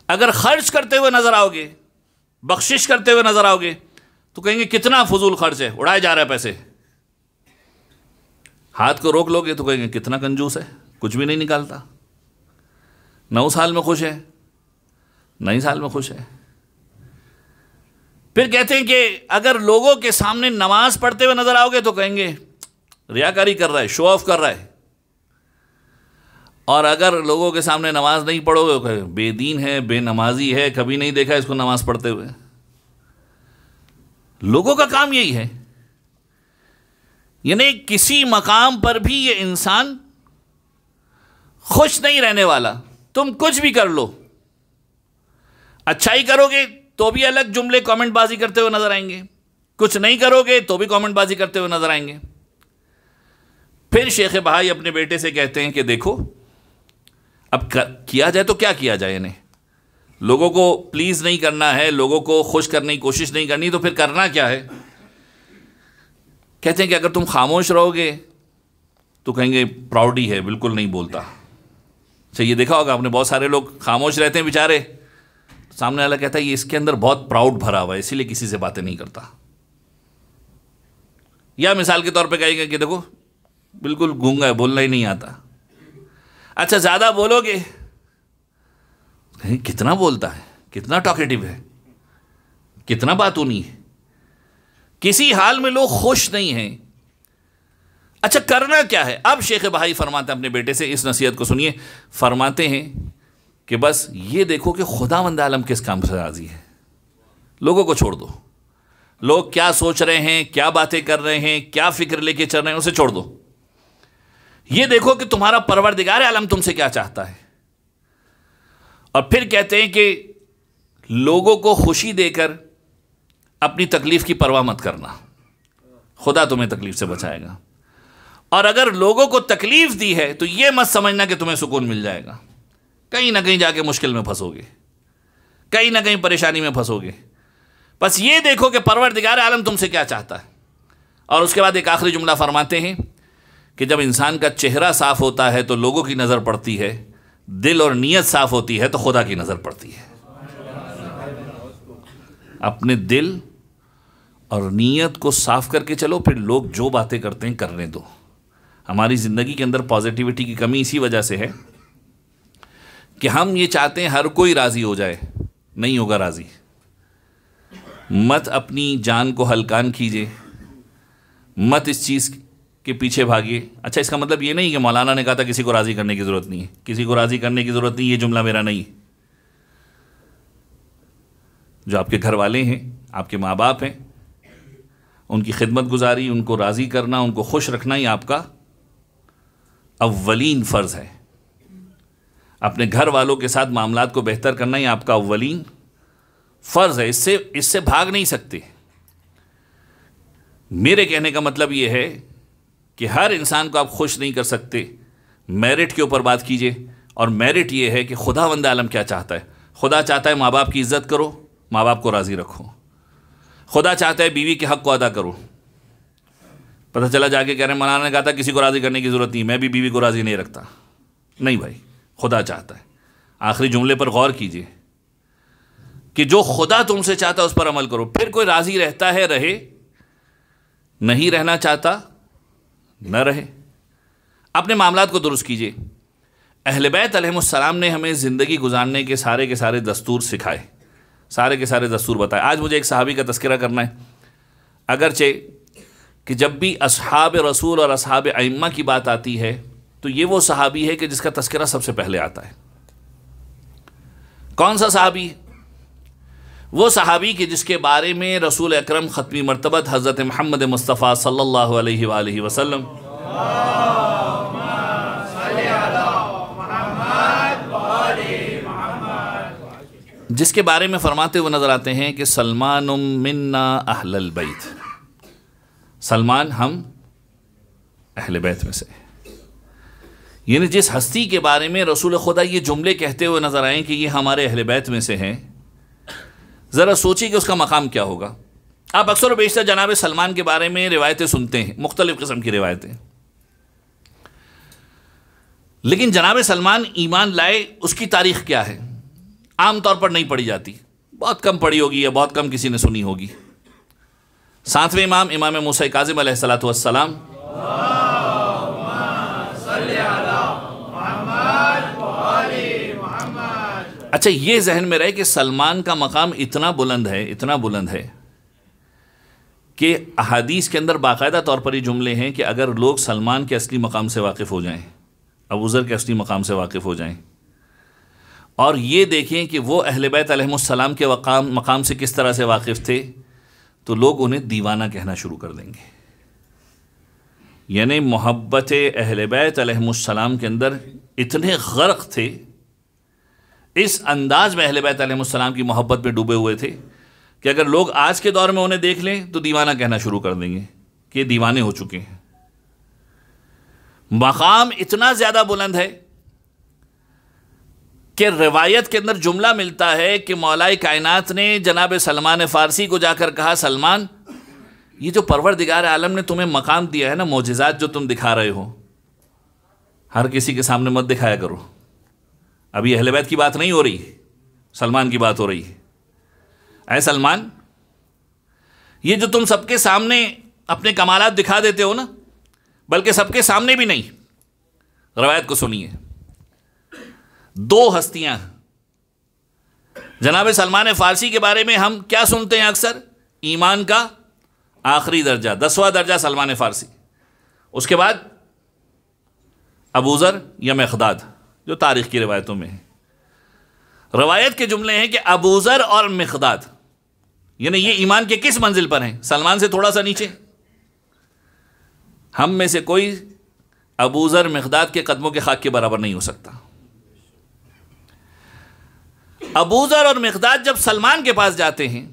अगर खर्च करते हुए नजर आओगे, बख्शिश करते हुए नजर आओगे तो कहेंगे कितना फजूल खर्च है, उड़ाए जा रहा है पैसे। हाथ को रोक लोगे तो कहेंगे कितना कंजूस है, कुछ भी नहीं निकालता। ना उस हाल में खुश है, ना इस हाल में खुश है। फिर कहते हैं कि अगर लोगों के सामने नमाज पढ़ते हुए नजर आओगे तो कहेंगे रियाकारी कर रहा है, शो ऑफ कर रहा है। और अगर लोगों के सामने नमाज नहीं पढ़ोगे तो कहेंगे बेदीन है, बेनमाजी है, कभी नहीं देखा इसको नमाज पढ़ते हुए। लोगों का काम यही है। यानी किसी मकाम पर भी ये इंसान खुश नहीं रहने वाला। तुम कुछ भी कर लो, अच्छाई करोगे तो भी अलग जुमले कमेंट बाजी करते हुए नजर आएंगे, कुछ नहीं करोगे तो भी कमेंट बाजी करते हुए नजर आएंगे। फिर शेख भाई अपने बेटे से कहते हैं कि देखो अब किया जाए तो क्या किया जाए। इन्हें लोगों को प्लीज़ नहीं करना है, लोगों को खुश करने की कोशिश नहीं करनी, तो फिर करना क्या है? कहते हैं कि अगर तुम खामोश रहोगे तो कहेंगे प्राउडी है, बिल्कुल नहीं बोलता। अच्छा, ये देखा होगा आपने, बहुत सारे लोग खामोश रहते हैं बेचारे, सामने वाला कहता है ये इसके अंदर बहुत प्राउड भरा हुआ है, इसीलिए किसी से बातें नहीं करता। या मिसाल के तौर पे कहेंगे कि देखो बिल्कुल गूंगा है, बोलना ही नहीं आता। अच्छा ज़्यादा बोलोगे, कितना बोलता है, कितना टॉकेटिव है, कितना बातूनी है, किसी हाल में लोग खुश नहीं हैं। अच्छा करना क्या है? अब शेख बहाई फरमाते हैं अपने बेटे से, इस नसीहत को सुनिए, फरमाते हैं कि बस ये देखो कि खुदावंद आलम किस काम से राजी है, लोगों को छोड़ दो, लोग क्या सोच रहे हैं, क्या बातें कर रहे हैं, क्या फिक्र लेके चल रहे हैं, उसे छोड़ दो। ये देखो कि तुम्हारा परवरदिगार आलम तुमसे क्या चाहता है। और फिर कहते हैं कि लोगों को खुशी देकर अपनी तकलीफ की परवाह मत करना, खुदा तुम्हें तकलीफ से बचाएगा। और अगर लोगों को तकलीफ दी है तो यह मत समझना कि तुम्हें सुकून मिल जाएगा, कहीं ना कहीं जाके मुश्किल में फंसोगे, कहीं ना कहीं परेशानी में फंसोगे। बस ये देखो कि परवरदिगार आलम तुमसे क्या चाहता है। और उसके बाद एक आखिरी जुमला फरमाते हैं कि जब इंसान का चेहरा साफ होता है तो लोगों की नज़र पड़ती है, दिल और नीयत साफ होती है तो खुदा की नज़र पड़ती है। अपने दिल और नीयत को साफ करके चलो, फिर लोग जो बातें करते हैं करने दो। हमारी ज़िंदगी के अंदर पॉजिटिविटी की कमी इसी वजह से है कि हम ये चाहते हैं हर कोई राज़ी हो जाए, नहीं होगा राज़ी। मत अपनी जान को हल्कान कीजिए, मत इस चीज़ के पीछे भागिए। अच्छा इसका मतलब ये नहीं कि मौलाना ने कहा था किसी को राज़ी करने की ज़रूरत नहीं है, किसी को राज़ी करने की ज़रूरत नहीं, ये जुमला मेरा नहीं। जो आपके घर वाले हैं, आपके माँ बाप हैं, उनकी खिदमत गुजारी, उनको राज़ी करना, उनको खुश रखना ही आपका अव्वलीन फ़र्ज़ है। अपने घर वालों के साथ मामलात को बेहतर करना ही आपका अव्वलीन फ़र्ज़ है। इससे भाग नहीं सकते। मेरे कहने का मतलब ये है कि हर इंसान को आप खुश नहीं कर सकते। मेरिट के ऊपर बात कीजिए, और मेरिट ये है कि खुदावंद आलम क्या चाहता है। खुदा चाहता है माँ बाप की इज़्ज़त करो, माँ बाप को राज़ी रखो। खुदा चाहता है बीवी के हक़ को अदा करो। पता चला जाके कह रहे हैं मौलाना ने कहा था किसी को राज़ी करने की ज़रूरत नहीं, मैं भी बीवी को राज़ी नहीं रखता। नहीं भाई, खुदा चाहता है। आखिरी जुमले पर गौर कीजिए कि जो खुदा तुमसे चाहता है उस पर अमल करो। फिर कोई राज़ी रहता है रहे, नहीं रहना चाहता न रहे। अपने मामलात को दुरुस्त कीजिए। अहले बैत अलैहिमुस्सलाम ने हमें ज़िंदगी गुजारने के सारे दस्तूर सिखाए, सारे के सारे दस्तूर बताए। आज मुझे एक सहाबी का तज़किरा करना है, अगरचे कि जब भी असहाब रसूल और असहाब अइम्मा की बात आती है तो ये वो सहाबी है कि जिसका तज़किरा सबसे पहले आता है। कौन सा सहाबी? वो सहाबी कि जिसके बारे में रसूल अकरम ख़त्मी मर्तबत हज़रत मोहम्मद मुस्तफ़ा सल्लल्लाहु अलैहि वसल्लम जिसके बारे में फरमाते हुए नज़र आते हैं कि सलमानुम मिन्ना अहलल बैत, सलमान हम अहले बैत में से। यानी जिस हस्ती के बारे में रसूल खुदा ये जुमले कहते हुए नज़र आए कि ये हमारे अहले बैत में से हैं, ज़रा सोचिए कि उसका मकाम क्या होगा। आप अक्सर बेशतर जनाब सलमान के बारे में रिवायतें सुनते हैं, मुख्तलिफ़ किस्म की रिवायतें, लेकिन जनाब सलमान ईमान लाए उसकी तारीख़ क्या है आम तौर पर नहीं पढ़ी जाती। बहुत कम पढ़ी होगी या बहुत कम किसी ने सुनी होगी। सातवें इमाम मूसा काज़िम अलैहिस्सलातु वस्सलाम, अच्छा ये जहन में रहे कि सलमान का मकाम इतना बुलंद है कि अहादीस के अंदर बाकायदा तौर पर ये जुमले हैं कि अगर लोग सलमान के असली मकाम से वाकिफ़ हो जाएं, अबू ज़र के असली मकाम से वाकिफ़ हो जाएं, और ये देखें कि वो अहले बैत अलैहिमुस्सलाम के मकाम से किस तरह से वाकिफ़ थे, तो लोग उन्हें दीवाना कहना शुरू कर देंगे। यानी मोहब्बत अहले बैत अलैहिमुस्सलाम के अंदर इतने गर्क थे, इस अंदाज में अहले बैत अलैहिमुस्सलाम की मोहब्बत में डूबे हुए थे कि अगर लोग आज के दौर में उन्हें देख लें तो दीवाना कहना शुरू कर देंगे कि ये दीवाने हो चुके हैं। मकाम इतना ज़्यादा बुलंद है कि रिवायत के अंदर जुमला मिलता है कि मौलाए कायनात ने जनाब सलमान फ़ारसी को जाकर कहा, सलमान ये जो परवरदिगार आलम ने तुम्हें मकाम दिया है ना, मोजिज़ात जो तुम दिखा रहे हो, हर किसी के सामने मत दिखाया करो। अभी अहले बैत की बात नहीं हो रही, सलमान की बात हो रही है। ऐ सलमान, ये जो तुम सबके सामने अपने कमालात दिखा देते हो ना, बल्कि सबके सामने भी नहीं, रवायत को सुनिए, दो हस्तियां। जनाब सलमान फारसी के बारे में हम क्या सुनते हैं अक्सर? ईमान का आखिरी दर्जा, 10वां दर्जा सलमान फारसी। उसके बाद अबू ज़र या मिक़दाद, जो तारीख़ की रिवायतों में है। रवायत के जुमले हैं कि अबू ज़र और मिक़दाद, यानी ये ईमान के किस मंजिल पर हैं? सलमान से थोड़ा सा नीचे। हम में से कोई अबू ज़र मिक़दाद के कदमों के खाक के बराबर नहीं हो सकता। अबू ज़र और मिक़दाद जब सलमान के पास जाते हैं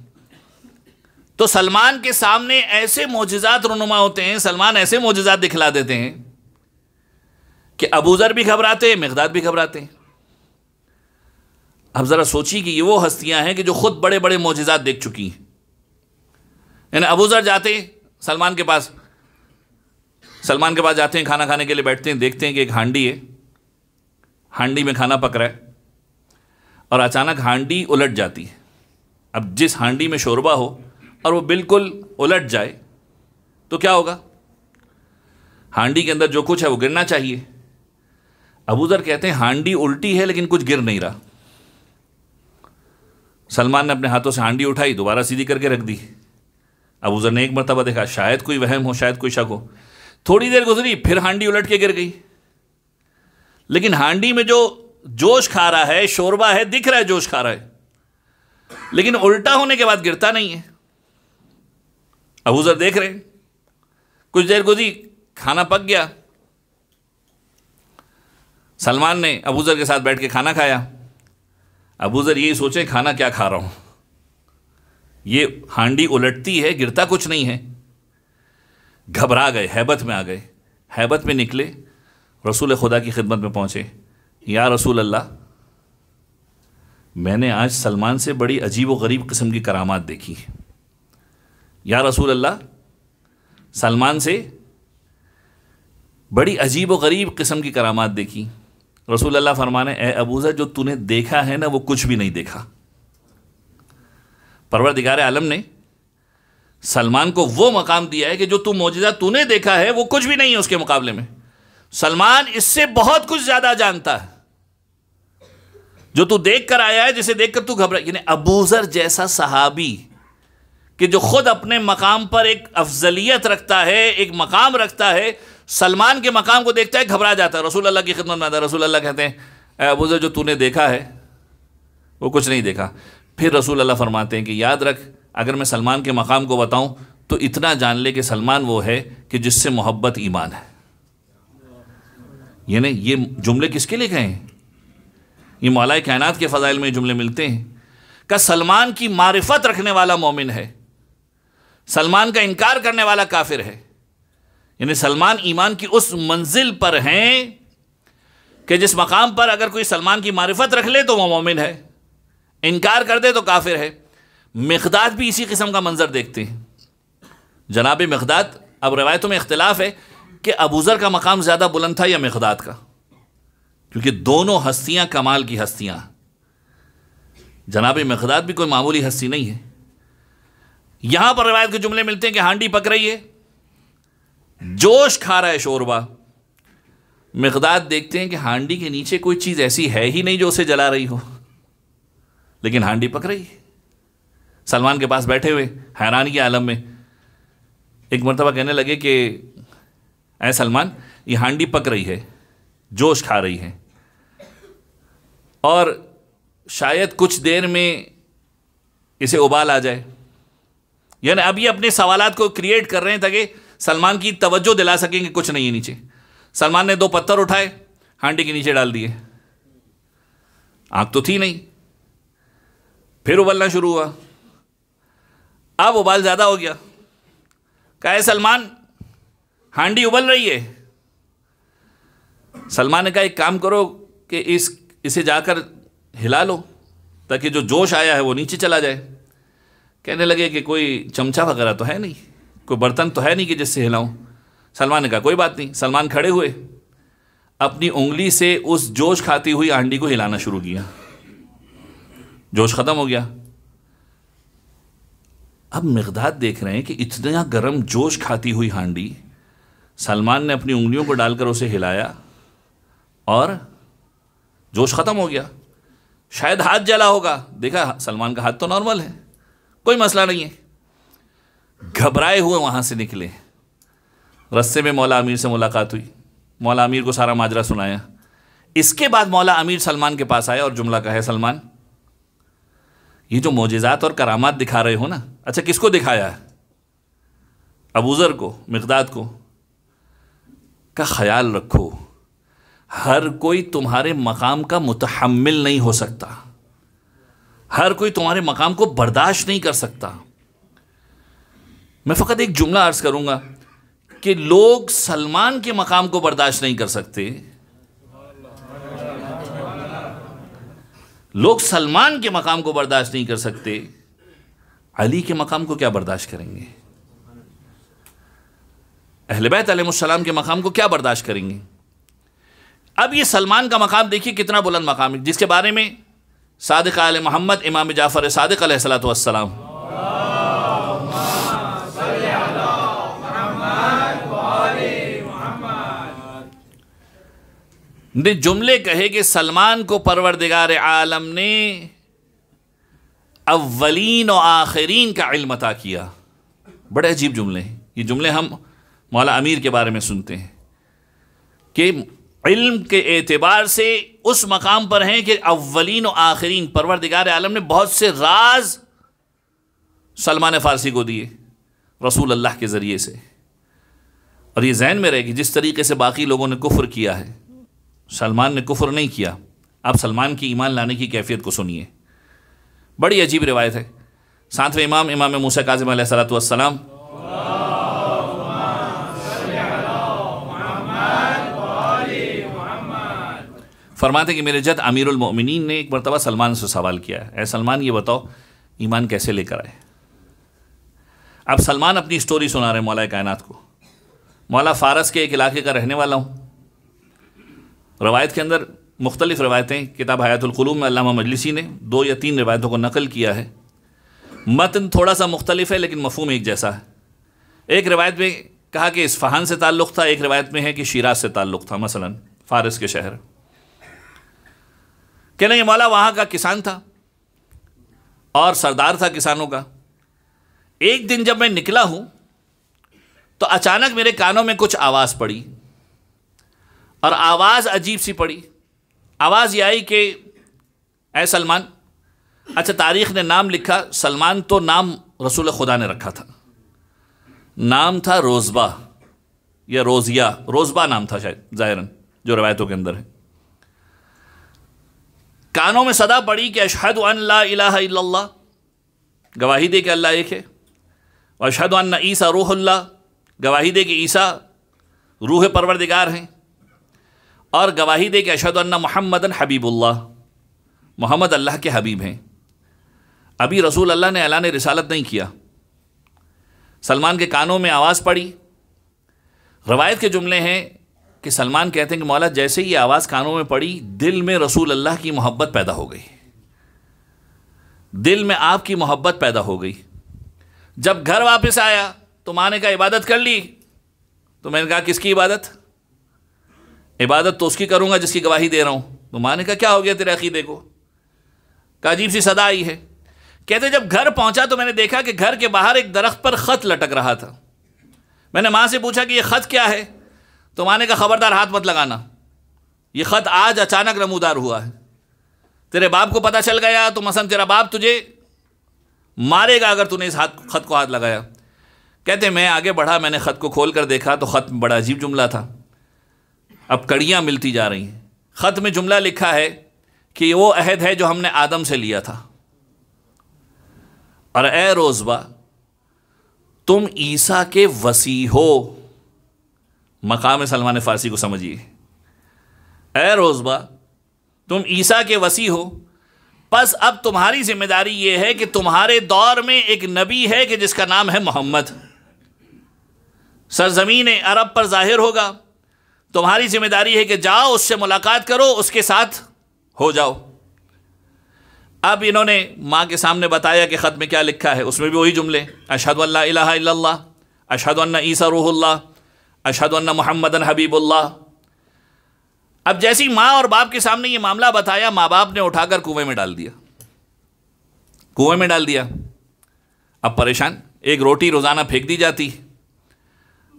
तो सलमान के सामने ऐसे मोजिज़ात रुनुमा होते हैं, सलमान ऐसे मोजिज़ात दिखला देते हैं कि अबू ज़र भी घबराते हैं, मिक़दाद भी घबराते हैं। अब ज़रा सोचिए कि ये वो हस्तियां हैं कि जो खुद बड़े बड़े मोजिज़ात देख चुकी हैं। यानी अबू ज़र जाते हैं सलमान के पास जाते हैं, खाना खाने के लिए बैठते हैं, देखते हैं कि एक हांडी है, हांडी में खाना पक रहा है और अचानक हांडी उलट जाती है। अब जिस हांडी में शोरबा हो और वो बिल्कुल उलट जाए तो क्या होगा? हांडी के अंदर जो कुछ है वो गिरना चाहिए। अबू ज़र कहते हैं हांडी उल्टी है लेकिन कुछ गिर नहीं रहा। सलमान ने अपने हाथों से हांडी उठाई, दोबारा सीधी करके रख दी। अबू ज़र ने एक मरतबा देखा, शायद कोई वहम हो, शायद कोई शक हो। थोड़ी देर गुजरी, फिर हांडी उलट के गिर गई, लेकिन हांडी में जो जोश खा रहा है, शोरबा है, दिख रहा है जोश खा रहा है, लेकिन उल्टा होने के बाद गिरता नहीं है। अबू ज़र देख रहे, कुछ देर गुजरी, खाना पक गया। सलमान ने अबू ज़र के साथ बैठ के खाना खाया। अबू ज़र यही सोचे खाना क्या खा रहा हूं, ये हांडी उलटती है, गिरता कुछ नहीं है। घबरा गए, हैबत में आ गए। हैबत में निकले, रसूल खुदा की खिदमत में पहुंचे। या रसूल अल्लाह, मैंने आज सलमान से बड़ी अजीब व गरीब किस्म की करामात देखी। या रसूल अल्लाह, सलमान से बड़ी अजीब व गरीब किस्म की करामात देखी। रसूल अल्लाह फरमाने, ए अबू ज़र, जो तूने देखा है ना वो कुछ भी नहीं देखा। परवरदिगार आलम ने सलमान को वो मकाम दिया है कि जो तू मौजूदा तूने देखा है वो कुछ भी नहीं है उसके मुकाबले में। सलमान इससे बहुत कुछ ज्यादा जानता है। जो तू देख कर आया है, जिसे देखकर तू घबरा, यानी अबू ज़र जैसा सहाबी कि जो खुद अपने मकाम पर एक अफजलियत रखता है, एक मकाम रखता है, सलमान के मकाम को देखता है, घबरा जाता है। रसूल अल्लाह की खिदमत में आता है। रसूल अल्लाह कहते हैं, अबू ज़र, जो तूने देखा है वो कुछ नहीं देखा। फिर रसूल अल्लाह फरमाते हैं कि याद रख, अगर मैं सलमान के मकाम को बताऊं तो इतना जान ले कि सलमान वो है कि जिससे मोहब्बत ईमान है। यानी ये जुमले किसके लिए कहे हैं? ये मौलाए कायनात के फ़ज़ाइल में जुमले मिलते हैं कि सलमान की मारिफत रखने वाला मोमिन है, सलमान का इनकार करने वाला काफिर है। यानी सलमान ईमान की उस मंजिल पर हैं कि जिस मकाम पर अगर कोई सलमान की मारिफत रख ले तो वह मोमिन है, इनकार कर दे तो काफिर है। मिक़दाद भी इसी किस्म का मंजर देखते हैं। जनाब मिक़दाद, अब रवायतों में इख्तिलाफ है कि अबू ज़र का मकाम ज़्यादा बुलंद था या मिक़दाद का, क्योंकि दोनों हस्तियां कमाल की हस्तियां। जनाब मिक़दाद भी कोई मामूली हस्ती नहीं है। यहां पर रवायत के जुमले मिलते हैं कि हांडी पक रही है, जोश खा रहा है शोरबा। मिक़दाद देखते हैं कि हांडी के नीचे कोई चीज़ ऐसी है ही नहीं जो उसे जला रही हो, लेकिन हांडी पक रही है। सलमान के पास बैठे हुए हैरानी के आलम में एक मरतबा कहने लगे कि ऐ सलमान, ये हांडी पक रही है, जोश खा रही है, और शायद कुछ देर में इसे उबाल आ जाए। यानी अब ये अपने सवालात को क्रिएट कर रहे हैं ताकि सलमान की तवज्जो दिला सकेंगे कुछ नहीं है नीचे। सलमान ने 2 पत्थर उठाए, हांडी के नीचे डाल दिए, आग तो थी नहीं। फिर उबलना शुरू हुआ, अब उबाल ज़्यादा हो गया। कहा, सलमान, हांडी उबल रही है। सलमान ने कहा, एक काम करो कि इसे जाकर हिला लो ताकि जो जोश आया है वो नीचे चला जाए। कहने लगे कि कोई चमचा वगैरह तो है नहीं, कोई बर्तन तो है नहीं कि जिससे हिलाऊं। सलमान ने कहा, कोई बात नहीं। सलमान खड़े हुए, अपनी उंगली से उस जोश खाती हुई हांडी को हिलाना शुरू किया। जोश ख़त्म हो गया। अब मिक़दाद देख रहे हैं कि इतना गर्म जोश खाती हुई हांडी, सलमान ने अपनी उंगलियों को डालकर उसे हिलाया और जोश ख़त्म हो गया, शायद हाथ जला होगा, देखा सलमान का हाथ तो नॉर्मल है, कोई मसला नहीं है। घबराए हुए वहाँ से निकले। रस्ते में मौला अमीर से मुलाकात हुई, मौला अमीर को सारा माजरा सुनाया। इसके बाद मौला अमीर सलमान के पास आया और जुमला कहा, है सलमान, ये जो मोजिज़ात और करामात दिखा रहे हो ना, अच्छा किसको दिखाया है? अबूज़र को, मिक़दाद को। का ख्याल रखो, हर कोई तुम्हारे मकाम का मुतहम्मिल नहीं हो सकता, हर कोई तुम्हारे मकाम को बर्दाश्त नहीं कर सकता। मैं फ़कत एक जुमला अर्ज़ करूँगा कि लोग सलमान के मकाम को बर्दाश्त नहीं कर सकते, लोग सलमान के मकाम को बर्दाश्त नहीं कर सकते, अली के मकाम को क्या बर्दाश्त करेंगे? अहले बैत अलैहिमुस्सलाम के मकाम को क्या बर्दाश्त करेंगे? अब ये सलमान का मकाम देखिए कितना बुलंद मकाम है, जिसके बारे में सादिक आले मोहम्मद इमाम जाफ़र सादिक अलैहिस्सलातु वस्सलाम ने जुमले कहे कि सलमान को परवरदिगार आलम ने अव्वलीन और आखिरीन का इल्म अता किया। बड़े अजीब जुमले हैं ये जुमले, हम मौला अमीर के बारे में सुनते हैं कि इल्म के एतबार से उस मकाम पर हैं कि अव्वलीन और आखिरीन, परवरदिगार आलम ने बहुत से राज सलमान फ़ारसी को दिए रसूल अल्लाह के ज़रिए से। और ये जहन में रहेगी, जिस तरीके से बाकी लोगों ने कुफ्र किया है, सलमान ने कुफ्र नहीं किया। आप सलमान की ईमान लाने की कैफियत को सुनिए, बड़ी अजीब रिवायत है। सातवें इमाम मूसा काज़िम अलैहिस्सलातु वस्सलाम फरमाते कि मेरे जद अमीरुल मोमिनीन ने एक मरतबा सलमान से सवाल किया है, ऐ सलमान ये बताओ ईमान कैसे लेकर आए? अब सलमान अपनी स्टोरी सुना रहे मौला कायनात को। मौला फ़ारस के एक इलाके का रहने वाला हूँ। रवायत के अंदर मुख्तलिफ़ रवायतें, किताब हयातुल क़ुलूब में अल्लामा मजलिसी ने 2 या 3 रवायतों को नकल किया है। मतन थोड़ा सा मुख्तलिफ है लेकिन मफ़हूम एक जैसा है। एक रवायत में कहा कि इस्फ़हान से ताल्लुक़ था, एक रवायत में है कि शिराज से ताल्लुक़ था, मसलन फ़ारस के शहर। कहना ये मौला वहाँ का किसान था और सरदार था किसानों का। एक दिन जब मैं निकला हूँ तो अचानक मेरे कानों में कुछ आवाज़ पड़ी और आवाज़ अजीब सी पड़ी। आवाज़ ये आई कि ऐ सलमान, अच्छा तारीख़ ने नाम लिखा, सलमान तो नाम रसूल खुदा ने रखा था, नाम था रोज़बा या रोज़िया, रोज़बा नाम था शायद ज़ाहिरन जो रवायतों के अंदर है। कानों में सदा पड़ी कि अशहदु अन ला इलाहा इल्लल्लाह, गवाही दे कि अल्लाह एक है, व अशहदु अन्न ईसा रूहुल्लाह, गवाही दे कि ईसा रूह परवरदिगार हैं, और गवाही दे कि अशहदु अन्न मुहम्मदन हबीबुल्लाह, मोहम्मद अल्लाह के हबीब हैं। अभी रसूल अल्लाह ने ऐलान रिसालत नहीं किया। सलमान के कानों में आवाज़ पड़ी। रवायत के जुमले हैं कि सलमान कहते हैं कि मौला जैसे ही आवाज़ कानों में पड़ी, दिल में रसूल अल्लाह की मोहब्बत पैदा हो गई, दिल में आपकी मोहब्बत पैदा हो गई। जब घर वापस आया तो माँ ने कहा इबादत कर ली? तो मैंने कहा किसकी इबादत? इबादत तो उसकी करूँगा जिसकी गवाही दे रहा हूँ। तो माँ ने कहा क्या हो गया तेरे अकीदे को? का अजीब सी सदा आई है। कहते जब घर पहुँचा तो मैंने देखा कि घर के बाहर एक दरख्त पर ख़त लटक रहा था। मैंने माँ से पूछा कि ये ख़त क्या है? तो माँ ने कहा खबरदार हाथ मत लगाना, ये ख़त आज अचानक नमूदार हुआ है, तेरे बाप को पता चल गया तो मसलन तेरा बाप तुझे मारेगा अगर तूने इस ख़त को हाथ लगाया। कहते मैं आगे बढ़ा, मैंने ख़त को खोल कर देखा तो ख़त में बड़ा अजीब जुमला था। अब कड़ियाँ मिलती जा रही हैं। ख़त में जुमला लिखा है कि वो अहद है जो हमने आदम से लिया था, और ए रोज़बा तुम ईसा के वसी हो। मकाम सलमान फ़ारसी को समझिए, ए रोज़बा तुम ईसा के वसी हो, बस अब तुम्हारी जिम्मेदारी ये है कि तुम्हारे दौर में एक नबी है कि जिसका नाम है मोहम्मद, सरज़मीन अरब पर ज़ाहिर होगा। तुम्हारी जिम्मेदारी है कि जाओ उससे मुलाकात करो, उसके साथ हो जाओ। अब इन्होंने माँ के सामने बताया कि ख़त में क्या लिखा है। उसमें भी वही जुमले, अशहदु अन ला इलाहा इल्लल्लाह, अशहदु अन्न ईसा रूहुल्लाह, अशहदु अन्न मुहम्मदन हबीबुल्लाह। अब जैसी माँ और बाप के सामने ये मामला बताया, माँ बाप ने उठाकर कुएं में डाल दिया, कुएं में डाल दिया। अब परेशान, एक रोटी रोज़ाना फेंक दी जाती,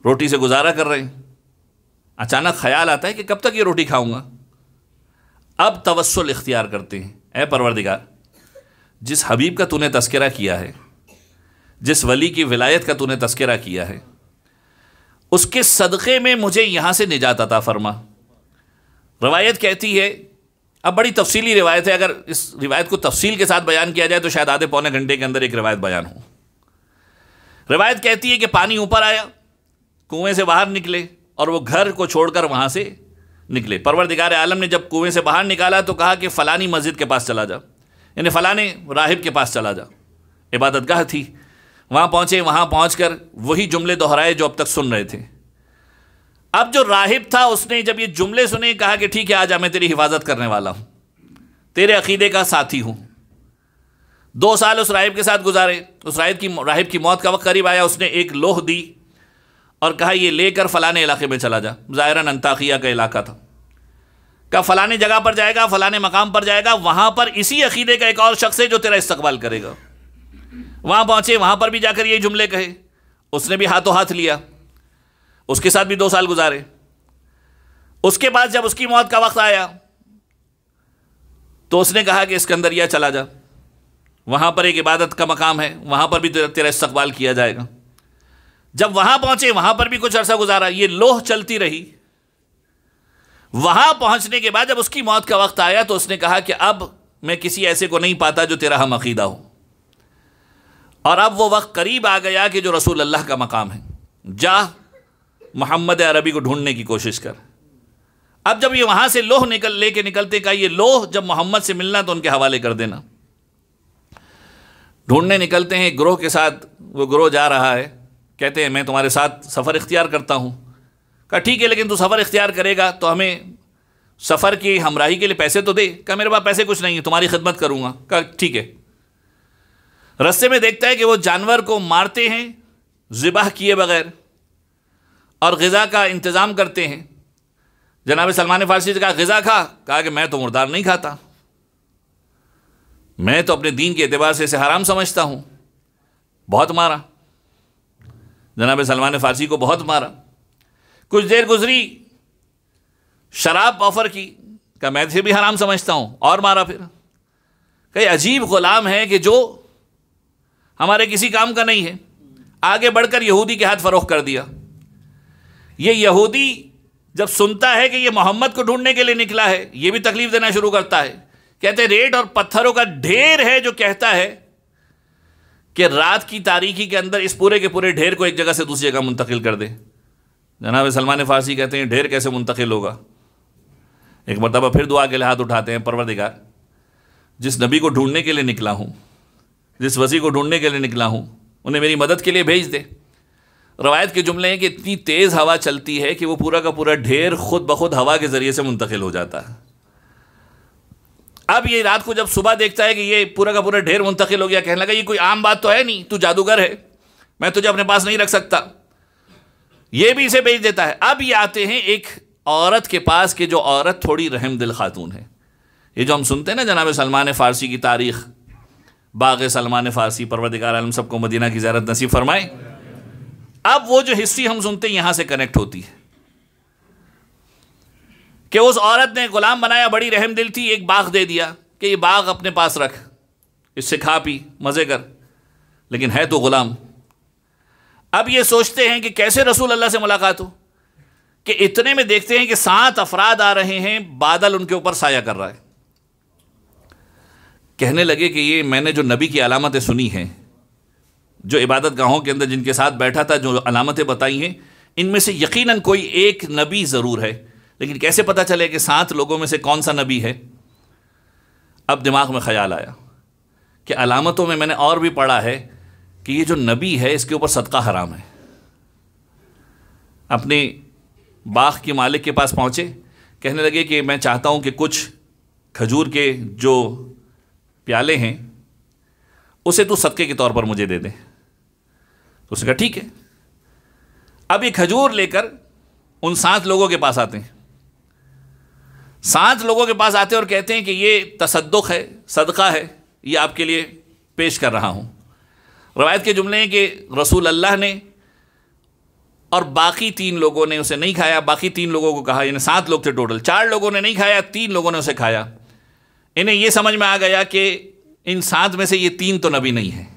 रोटी से गुजारा कर रहे हैं। अचानक ख्याल आता है कि कब तक ये रोटी खाऊंगा। अब तवस्सुल इख्तियार करते हैं, ऐ परवरदिगार, जिस हबीब का तूने तस्करा किया है, जिस वली की विलायत का तूने तस्करा किया है, उसके सदक़े में मुझे यहाँ से निजात अता फरमा। रवायत कहती है, अब बड़ी तफसीली रिवायत है, अगर इस रिवायत को तफसील के साथ बयान किया जाए तो शायद आधे पौने घंटे के अंदर एक रिवायत बयान हो। रिवायत कहती है कि पानी ऊपर आया, कुएं से बाहर निकले और वो घर को छोड़कर वहाँ से निकले। परवरदिगार आलम ने जब कुएं से बाहर निकाला तो कहा कि फ़लानी मस्जिद के पास चला जा, यानी फ़लाने राहिब के पास चला जा, इबादतगाह थी, वहाँ पहुँचे। वहाँ पहुँचकर वही जुमले दोहराए जो अब तक सुन रहे थे। अब जो राहिब था उसने जब ये जुमले सुने, कहा कि ठीक है, आजा, मैं तेरी हिफाजत करने वाला हूँ, तेरे अकीदे का साथी हूँ। 2 साल उस राहिब के साथ गुजारे। उस राहिब की मौत का वक्त करीब आया। उसने एक लोह दी और कहा, ये लेकर फ़लाने इलाके में चला जा। ज़ाहिरन अंताकिया का इलाका था। कहा फ़लाने जगह पर जाएगा, फ़लाने मकाम पर जाएगा, वहाँ पर इसी अकीदे का एक और शख्स है जो तेरा इस्तकबाल करेगा। वहाँ पहुँचे, वहाँ पर भी जाकर ये जुमले कहे। उसने भी हाथों हाथ लिया, उसके साथ भी 2 साल गुजारे। उसके बाद जब उसकी मौत का वक्त आया तो उसने कहा कि सिकंदरिया चला जा, वहाँ पर एक इबादत का मकाम है, वहाँ पर भी तेरा इस्तकबाल किया जाएगा। जब वहाँ पहुँचे, वहाँ पर भी कुछ अरसा गुजारा, ये लोह चलती रही। वहाँ पहुँचने के बाद जब उसकी मौत का वक्त आया तो उसने कहा कि अब मैं किसी ऐसे को नहीं पाता जो तेरा हम अकीदा हो। और अब वो वक्त करीब आ गया कि जो रसूल अल्लाह का मकाम है, जा मोहम्मद अरबी को ढूंढने की कोशिश कर। अब जब ये वहाँ से लोह लेके निकलते, का ये लोह जब मोहम्मद से मिलना तो उनके हवाले कर देना। ढूंढने निकलते हैं ग्रोह के साथ, वो ग्रोह जा रहा है। कहते हैं मैं तुम्हारे साथ सफ़र इख्तियार करता हूँ। कहा ठीक है, लेकिन तू सफ़र इख्तियार करेगा तो हमें सफ़र की हमराही के लिए पैसे तो दे। कहा मेरे पास पैसे कुछ नहीं है, तुम्हारी खिदमत करूँगा। कहा ठीक है। रस्ते में देखता है कि वो जानवर को मारते हैं ज़िबाह किए बगैर और ग़िज़ा का इंतज़ाम करते हैं। जनाब सलमान फ़ारसी से कहा ग़िज़ा खा? कहा कि मैं तो मुर्दार नहीं खाता, मैं तो अपने दीन के एतबार से इसे हराम समझता हूँ। बहुत मारा, जनाब सलमान फ़ारसी को बहुत मारा। कुछ देर गुजरी, शराब ऑफ़र की, कहा मैं इसे भी हराम समझता हूँ, और मारा। फिर कई अजीब ग़ुलाम है कि जो हमारे किसी काम का नहीं है। आगे बढ़कर यहूदी के हाथ फ़रोख्त कर दिया। ये यहूदी जब सुनता है कि ये मोहम्मद को ढूंढने के लिए निकला है, ये भी तकलीफ़ देना शुरू करता है। कहते रेत और पत्थरों का ढेर है जो कहता है कि रात की तारीकी के अंदर इस पूरे के पूरे ढेर को एक जगह से दूसरी जगह मुंतकिल कर दे। जनाब सलमान फ़ारसी कहते हैं ढेर कैसे मुंतकिल होगा। एक मरतबा फिर दुआ के लिए हाथ उठाते हैं, परवरदिगार जिस नबी को ढूंढने के लिए निकला हूँ, जिस वसी को ढूंढने के लिए निकला हूँ, उन्हें मेरी मदद के लिए भेज दे। रवायत के जुमले हैं कि इतनी तेज़ हवा चलती है कि वो पूरा का पूरा ढेर खुद ब खुद हवा के ज़रिए से मुंतकिल हो जाता है। अब ये रात को जब सुबह देखता है कि ये पूरा का पूरा ढेर मुंतकिल हो गया, कहने लगा ये कोई आम बात तो है नहीं, तू जादूगर है, मैं तुझे अपने पास नहीं रख सकता। ये भी इसे भेज देता है। अब ये आते हैं एक औरत के पास कि जो औरत थोड़ी रहम दिल खातून है। ये जो हम सुनते हैं ना जनाब सलमान फ़ारसी की तारीख़, बाग़ सलमान फ़ारसी, परवरदिगार आलम सबको मदीना की ज़ियारत नसीब फरमाए। अब वो जो हिस्ट्री हम सुनते हैं यहाँ से कनेक्ट होती है कि उस औरत ने ग़ुलाम बनाया, बड़ी रहम दिल थी, एक बाग़ दे दिया कि ये बाग़ अपने पास रख, इससे खा पी मज़े कर, लेकिन है तो ग़ुलाम। अब ये सोचते हैं कि कैसे रसूल अल्लाह से मुलाकात हो, कि इतने में देखते हैं कि 7 अफराद आ रहे हैं, बादल उनके ऊपर साया कर रहा है। कहने लगे कि ये मैंने जो नबी की अलामतें सुनी हैं, जो इबादत गाहों के अंदर जिनके साथ बैठा था, जो अलामतें बताई हैं, इनमें से यकीनन कोई एक नबी ज़रूर है, लेकिन कैसे पता चले कि 7 लोगों में से कौन सा नबी है। अब दिमाग में ख्याल आया कि अलामतों में मैंने और भी पढ़ा है कि ये जो नबी है इसके ऊपर सदका हराम है। अपने बाग़ के मालिक के पास पहुँचे, कहने लगे कि मैं चाहता हूँ कि कुछ खजूर के जो प्याले हैं उसे तू सदक़े के तौर पर मुझे दे दे। तो उसने कहा ठीक है। अब ये खजूर लेकर उन 7 लोगों के पास आते हैं। 7 लोगों के पास आते हैं और कहते हैं कि ये तसद्दुक है, सदका है, ये आपके लिए पेश कर रहा हूँ। रवायत के जुमले हैं कि रसूल अल्लाह ने और बाकी 3 लोगों ने उसे नहीं खाया। बाकी 3 लोगों को कहा, यानी 7 लोग थे टोटल, 4 लोगों ने नहीं खाया, 3 लोगों ने उसे खाया। इन्हें यह समझ में आ गया कि इन 7 में से ये 3 तो नबी नहीं है।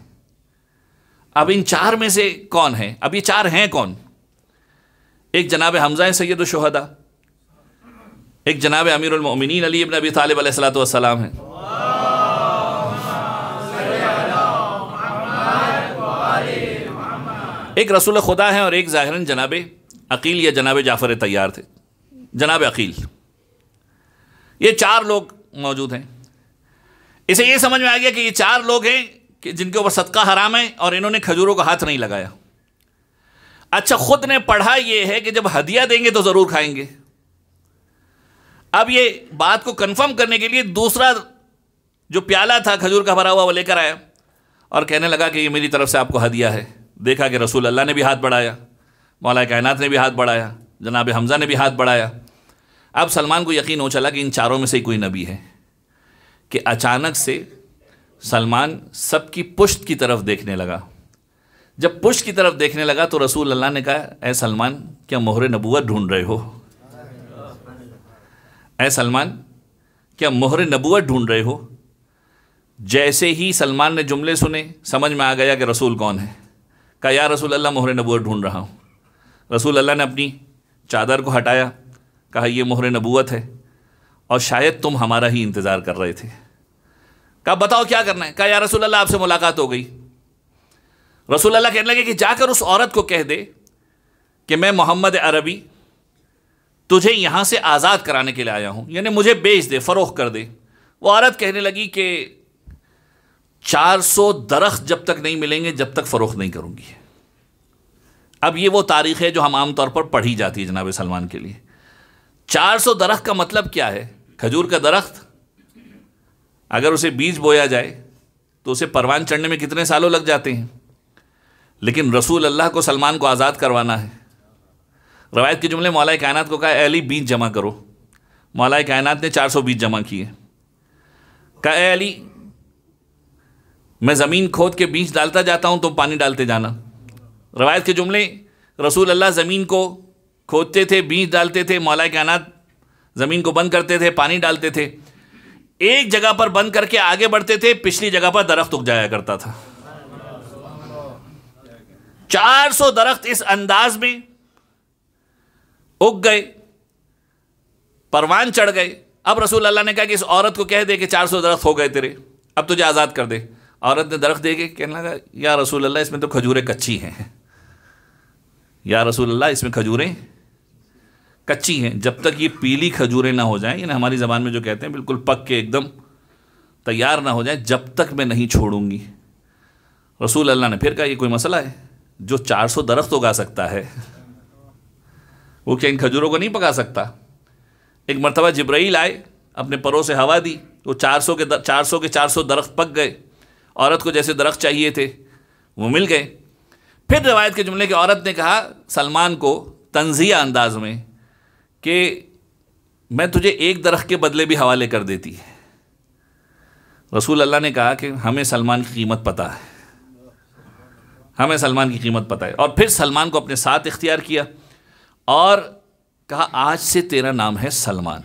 अब इन 4 में से कौन है? अब ये 4 हैं कौन? एक जनाब हमज़ा सैयदुश शुहदा, एक जनाब अमीरुल मोमिनीन अली इब्न अबी तालिब अलैहिस्सलातु वस्सलाम है, एक रसूल खुदा है, और एक ज़ाहिरन जनाब अकील या जनाब जाफ़र तैयार थे, जनाब अकील। ये 4 लोग मौजूद हैं। इसे ये समझ में आ गया कि ये 4 लोग हैं कि जिनके ऊपर सदका हराम है और इन्होंने खजूरों का हाथ नहीं लगाया। अच्छा, खुद ने पढ़ा ये है कि जब हदिया देंगे तो ज़रूर खाएंगे। अब ये बात को कन्फर्म करने के लिए दूसरा जो प्याला था खजूर का भरा हुआ वो लेकर आया और कहने लगा कि ये मेरी तरफ से आपको हदिया है। देखा कि रसूल अल्लाह ने भी हाथ बढ़ाया, मौला कायनात ने भी हाथ बढ़ाया, जनाब हमज़ा ने भी हाथ बढ़ाया। अब सलमान को यकीन हो चला कि इन 4 में से ही कोई नबी है कि अचानक से सलमान सबकी पुश्त की तरफ देखने लगा। जब पुश्त की तरफ देखने लगा तो रसूल अल्लाह ने कहा, ऐ सलमान, क्या मोहर नबूवत ढूंढ रहे हो? ऐ सलमान, क्या मोहर नबूवत ढूंढ रहे हो? जैसे ही सलमान ने जुमले सुने समझ में आ गया कि रसूल कौन है। कहा, या रसूल अल्लाह, मोहर नबूवत ढूंढ रहा हूँ। रसूल अल्लाह ने अपनी चादर को हटाया, कहा, ये मोहर नबूवत है और शायद तुम हमारा ही इंतज़ार कर रहे थे। कहा, बताओ क्या करना है? कहा, या रसूल अल्लाह, आपसे मुलाकात हो गई। रसूल अल्लाह कहने लगे कि जाकर उस औरत को कह दे कि मैं मोहम्मद अरबी तुझे यहाँ से आज़ाद कराने के लिए आया हूँ, यानी मुझे बेच दे, फ़रोख्त कर दे। वो औरत कहने लगी कि 400 दरख्त जब तक नहीं मिलेंगे जब तक फ़रोख्त नहीं करूँगी। अब ये वो तारीख़ है जो हम आम तौर पर पढ़ी जाती है जनाब सलमान के लिए। 400 दरख्त का मतलब क्या है? खजूर का दरख्त अगर उसे बीज बोया जाए तो उसे परवान चढ़ने में कितने सालों लग जाते हैं, लेकिन रसूल अल्लाह को सलमान को आज़ाद करवाना है। रवायत के जुमले, मौला कायनात को कहा, ए अली, बीज जमा करो। मौला कायनात ने 400 बीज जमा किए। कहा, ए अली, मैं ज़मीन खोद के बीज डालता जाता हूँ, तुम पानी डालते जाना। रवायत के जुमले, रसूल अल्लाह ज़मीन को खोदते थे, बीज डालते थे, मौला कायनात ज़मीन को बंद करते थे, पानी डालते थे। एक जगह पर बंद करके आगे बढ़ते थे, पिछली जगह पर दरख्त उग जाया करता था। 400 दरख्त इस अंदाज में उग गए, परवान चढ़ गए। अब रसूल अल्लाह ने कहा कि इस औरत को कह दे कि 400 दरख्त हो गए तेरे, अब तुझे आज़ाद कर दे। औरत ने दरख्त दे के कहने लगा, या रसूल अल्लाह, इसमें तो खजूरें कच्ची हैं। या रसूल अल्लाह, इसमें खजूरें कच्ची हैं, जब तक ये पीली खजूरें ना हो जाएं, यानी हमारी ज़बान में जो कहते हैं बिल्कुल पक के एकदम तैयार ना हो जाएं, जब तक मैं नहीं छोड़ूंगी। रसूल अल्लाह ने फिर कहा, ये कोई मसला है? जो 400 दरख्त उगा सकता है वो क्या इन खजूरों को नहीं पका सकता? एक मरतबा जिब्राइल आए, अपने परों से हवा दी तो 400 के 400 दरख्त पक गए। औरत को जैसे दरख्त चाहिए थे वो मिल गए। फिर रवायत के जुमले की औरत ने कहा सलमान को तंज़िया अंदाज में कि मैं तुझे एक दरख्त के बदले भी हवाले कर देती। रसूल अल्लाह ने कहा कि हमें सलमान की कीमत पता है, हमें सलमान की कीमत पता है। और फिर सलमान को अपने साथ इख्तियार किया और कहा, आज से तेरा नाम है सलमान।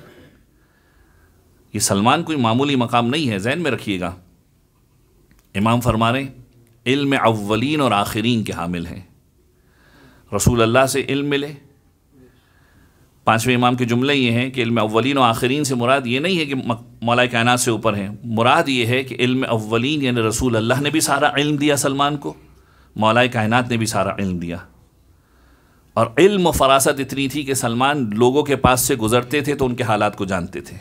ये सलमान कोई मामूली मकाम नहीं है, ज़हन में रखिएगा। इमाम फरमा रहे इल्म अव्वलीन और आखिरीन के हामिल हैं। रसूल अल्लाह से इल्म मिले। 5वें इमाम के जुमले ये हैं कि इल्म अव्वलीन और आखिरीन से मुराद ये नहीं है कि मौला कायनात से ऊपर हैं, मुराद ये है कि इल्म अव्वलीन यानी रसूल अल्लाह ने भी सारा इल्म दिया सलमान को, मौला कायनात ने भी सारा इल्म दिया। और इल्म फरासत इतनी थी कि सलमान लोगों के पास से गुज़रते थे तो उनके हालात को जानते थे।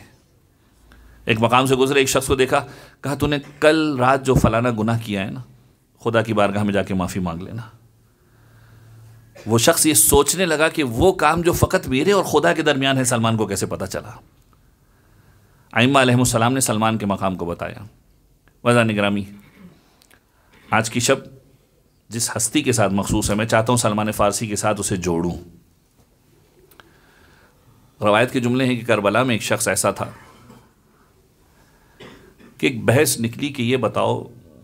एक मकाम से गुजरे, एक शख्स को देखा, कहा तूने कल रात जो फलाना गुनाह किया है ना, खुदा की बारगाह में जाके माफ़ी मांग लेना। वो शख्स ये सोचने लगा कि वो काम जो फ़कत मेरे और खुदा के दरमियान है, सलमान को कैसे पता चला। आइम्मा अलैहिमुस्सलाम ने सलमान के मकाम को बताया। वज़ान निगरामी, आज की शब जिस हस्ती के साथ मखसूस है, मैं चाहता हूँ सलमान फ़ारसी के साथ उसे जोड़ूँ। रवायत के जुमले हैं कि करबला में एक शख्स ऐसा था कि एक बहस निकली कि ये बताओ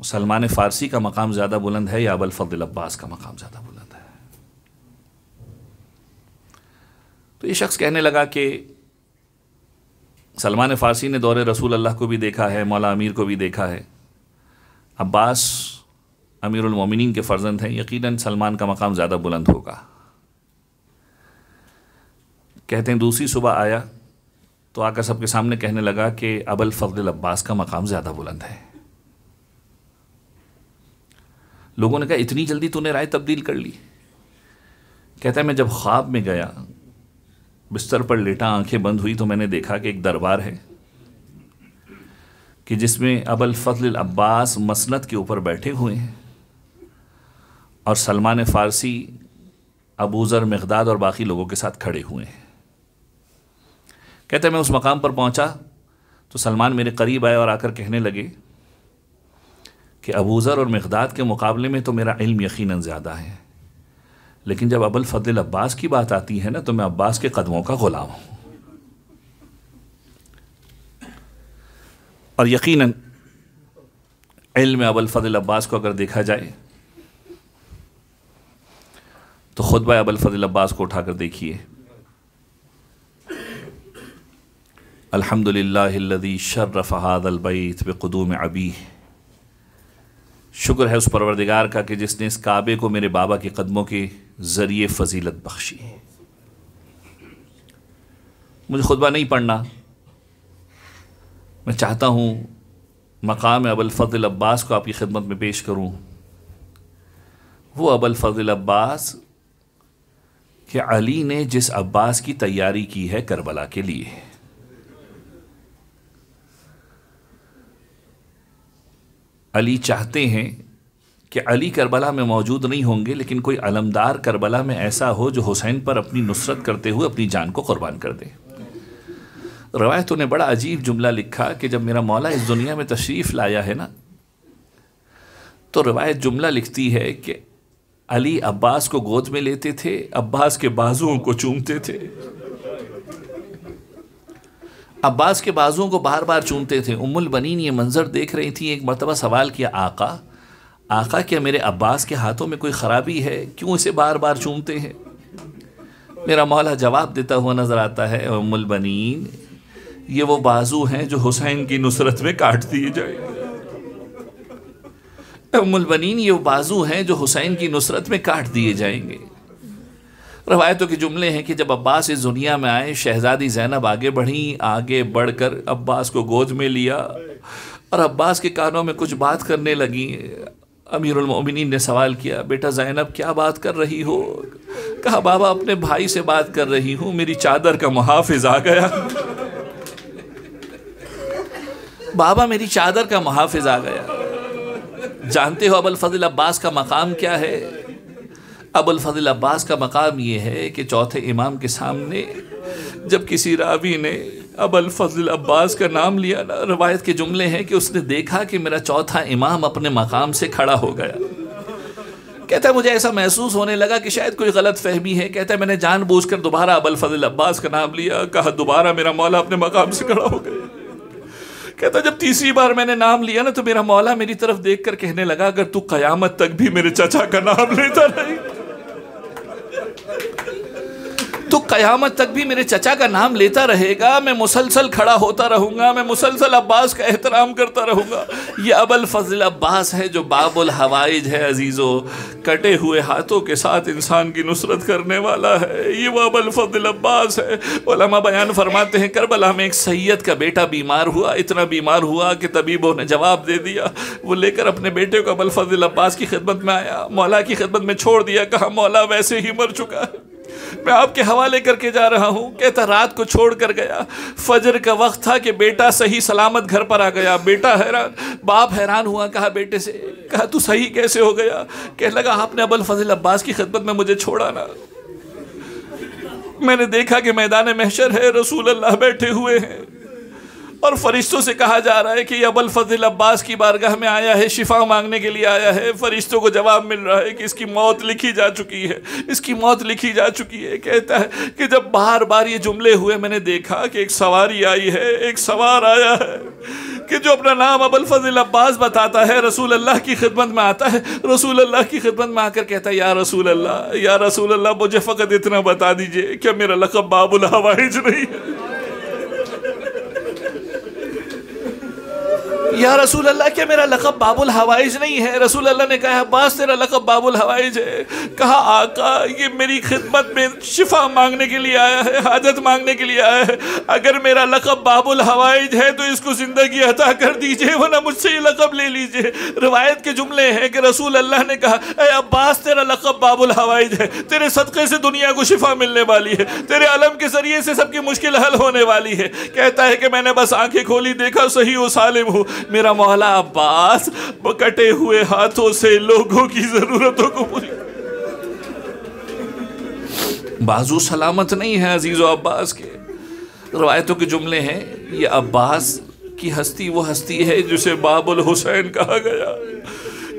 सलमान फ़ारसी का मकाम ज़्यादा बुलंद है या अबुल फ़ज़ल अब्बास का मकाम ज़्यादा बुलंद है। तो ये शख्स कहने लगा कि सलमान फ़ारसी ने दौरे रसूल अल्लाह को भी देखा है, मौला अमीर को भी देखा है, अब्बास अमीरुल मोमिनीन के फ़र्जंद हैं, यकीनन सलमान का मकाम ज़्यादा बुलंद होगा। कहते हैं दूसरी सुबह आया तो आकर सबके सामने कहने लगा कि अबुल फ़ज़ल अब्बास का मकाम ज़्यादा बुलंद है। लोगों ने कहा इतनी जल्दी तूने राय तब्दील कर ली? कहता है मैं जब ख्वाब में गया, बिस्तर पर लेटा, आंखें बंद हुई तो मैंने देखा कि एक दरबार है कि जिसमें अबुल फ़ज़ल अब्बास मसनद के ऊपर बैठे हुए हैं और सलमान फ़ारसी, अबू ज़र, मिक़दाद और बाकी लोगों के साथ खड़े हुए हैं। कहते हैं मैं उस मकाम पर पहुंचा तो सलमान मेरे करीब आए और आकर कहने लगे कि अबू ज़र और मिक़दाद के मुकाबले में तो मेरा इल्म यकीनन ज़्यादा है, लेकिन जब अबुल फ़ज़ल अब्बास की बात आती है ना तो मैं अब्बास के कदमों का ग़ुलाम हूँ। और यकीनन इल्म अबुल फ़ज़ल अब्बास को अगर देखा जाए तो खुतबा अबुल फ़ज़ल अब्बास को उठाकर देखिए। अल्हम्दुलिल्लाहिल्लज़ी शर्रफ़ हाज़ल बैत बिक़ुदूम अबीह। शुक्र है उस परवरदिगार का कि जिसने इस काबे को मेरे बाबा के कदमों के ज़रिए फ़जीलत बख्शी। मुझे खुतबा नहीं पढ़ना, मैं चाहता हूँ मकाम अबुल फ़ज़ल अब्बास को आपकी खिदमत में पेश करूँ। वो अबुल फ़ज़ल अब्बास कि अली ने जिस अब्बास की तैयारी की है करबला के लिए। अली चाहते हैं कि अली करबला में मौजूद नहीं होंगे, लेकिन कोई अलमदार करबला में ऐसा हो जो हुसैन पर अपनी नुसरत करते हुए अपनी जान को कुर्बान कर दे। रवायतों ने बड़ा अजीब जुमला लिखा कि जब मेरा मौला इस दुनिया में तशरीफ़ लाया है ना, तो रवायत जुमला लिखती है कि अली अब्बास को गोद में लेते थे, अब्बास के बाजुओं को चूमते थे, अब्बास के बाजुओं को बार बार चूमते थे। उम्मुल बनीन ये मंजर देख रही थी। एक मरतबा सवाल किया, आका क्या मेरे अब्बास के हाथों में कोई ख़राबी है, क्यों इसे बार बार चूमते हैं? मेरा मौला जवाब देता हुआ नज़र आता है, उम्मुल बनीन ये वो बाजू हैं जो हुसैन की नुसरत में काट दिए जाएंगे। उम्मुल बनीन ये वो बाजू हैं जो हुसैन की नुसरत में काट दिए जाएंगे। रवायतों के जुमले हैं कि जब अब्बास इस दुनिया में आए, शहजादी ज़ैनब आगे बढ़ी, आगे बढ़कर अब्बास को गोद में लिया और अब्बास के कानों में कुछ बात करने लगी। अमीरुल मोमिनीन ने सवाल किया, बेटा ज़ैनब क्या बात कर रही हो? कहा, बाबा अपने भाई से बात कर रही हूँ, मेरी चादर का मुहाफिज आ गया। बाबा मेरी चादर का मुहाफिज आ गया। जानते हो अबुल फ़ज़ल अब्बास का मकाम क्या है? अबुल फ़ज़ल अब्बास का मकाम ये है कि चौथे इमाम के सामने जब किसी रावी ने अबुल फ़ज़ल अब्बास का नाम लिया ना, रवायत के जुमले हैं कि उसने देखा कि मेरा चौथा इमाम अपने मकाम से खड़ा हो गया। कहता है मुझे ऐसा महसूस होने लगा कि शायद कोई गलत फहमी है। कहता है मैंने जानबूझकर दोबारा अबुल फ़ज़ल अब्बास का नाम लिया। कहा दोबारा मेरा मौला अपने मकाम से खड़ा हो गया। कहता जब तीसरी बार मैंने नाम लिया ना, तो मेरा मौला मेरी तरफ देखकर कहने लगा, अगर तू क़यामत तक भी मेरे चचा का नाम लेता नहीं, तो क़यामत तक भी मेरे चचा का नाम लेता रहेगा, मैं मुसलसल खड़ा होता रहूँगा, मैं मुसलसल अब्बास का एहतराम करता रहूँगा। ये अबुल फ़ज़ल अब्बास है जो बाबुल हवाइज है अजीज़ों, कटे हुए हाथों के साथ इंसान की नुसरत करने वाला है। ये वो अबुल फ़ज़ल अब्बास है। उलमा बयान फरमाते हैं करबला में एक सैयद का बेटा बीमार हुआ, इतना बीमार हुआ कि तबीबों ने जवाब दे दिया। वो लेकर अपने बेटे को अबुल फ़ज़ल अब्बास की खिदमत में आया, मौला की खिदमत में छोड़ दिया। कहा मौला वैसे ही मर चुका है, मैं आपके हवाले करके जा रहा हूँ। कहता रात को छोड़ कर गया, फजर का वक्त था कि बेटा सही सलामत घर पर आ गया। बेटा हैरान, बाप हैरान हुआ। कहा बेटे से, कहा तू सही कैसे हो गया? कहने लगा आपने अबुल फ़ज़ल अब्बास की खिदमत में मुझे छोड़ा ना, मैंने देखा कि मैदान महशर है, रसूल अल्लाह बैठे हुए हैं और फरिश्तों से कहा जा रहा है कि ये अबुल फजल अब्बास की बारगाह में आया है, शिफा मांगने के लिए आया है। फरिश्तों को जवाब मिल रहा है कि इसकी मौत लिखी जा चुकी है, इसकी मौत लिखी जा चुकी है। कहता है कि जब बार बार ये जुमले हुए, मैंने देखा कि एक सवारी आई है, एक सवार आया है कि जो अपना नाम अबुल फजल अब्बास बताता है, रसूल अल्लाह की खिदमत में आता है। रसूल अल्लाह की खिदमत में आकर कहता है, या रसूल अल्लाह, या रसूल अल्लाह, मुझे फ़कत इतना बता दीजिए क्या मेरा लक़ब बाबुल हवाइज नहीं है? या रसूल अल्लाह, क्या मेरा लक़ब बाबुल हवाइज नहीं है? रसूल अल्लाह ने कहा, अब्बास तेरा लक़ब बाबुल हवाइज है। कहा, आका ये मेरी खिदमत में शिफा मांगने के लिए आया है, हाजत मांगने के लिए आया है। अगर मेरा लक़ब बाबुल हवाइज है तो इसको ज़िंदगी अता कर दीजिए, वरना मुझसे ये लक़ब ले लीजिए। रिवायत के जुमले हैं कि रसूल अल्लाह ने कहा, ए अब्बास तेरा लक़ब बाबुल हवाइज है, तेरे सदक़े से दुनिया को शिफा मिलने वाली है, तेरे अलम के ज़रिए से सबकी मुश्किल हल होने वाली है। कहता है कि मैंने बस आंखें खोली, देखा सही व सालिम हूँ। मेरा मौला अब्बास कटे हुए हाथों से लोगों की जरूरतों को पूरी, बाजू सलामत नहीं है अजीज़ो अब्बास के। रवायतों के जुमले हैं, ये अब्बास की हस्ती वो हस्ती है जिसे बाबुल हुसैन कहा गया।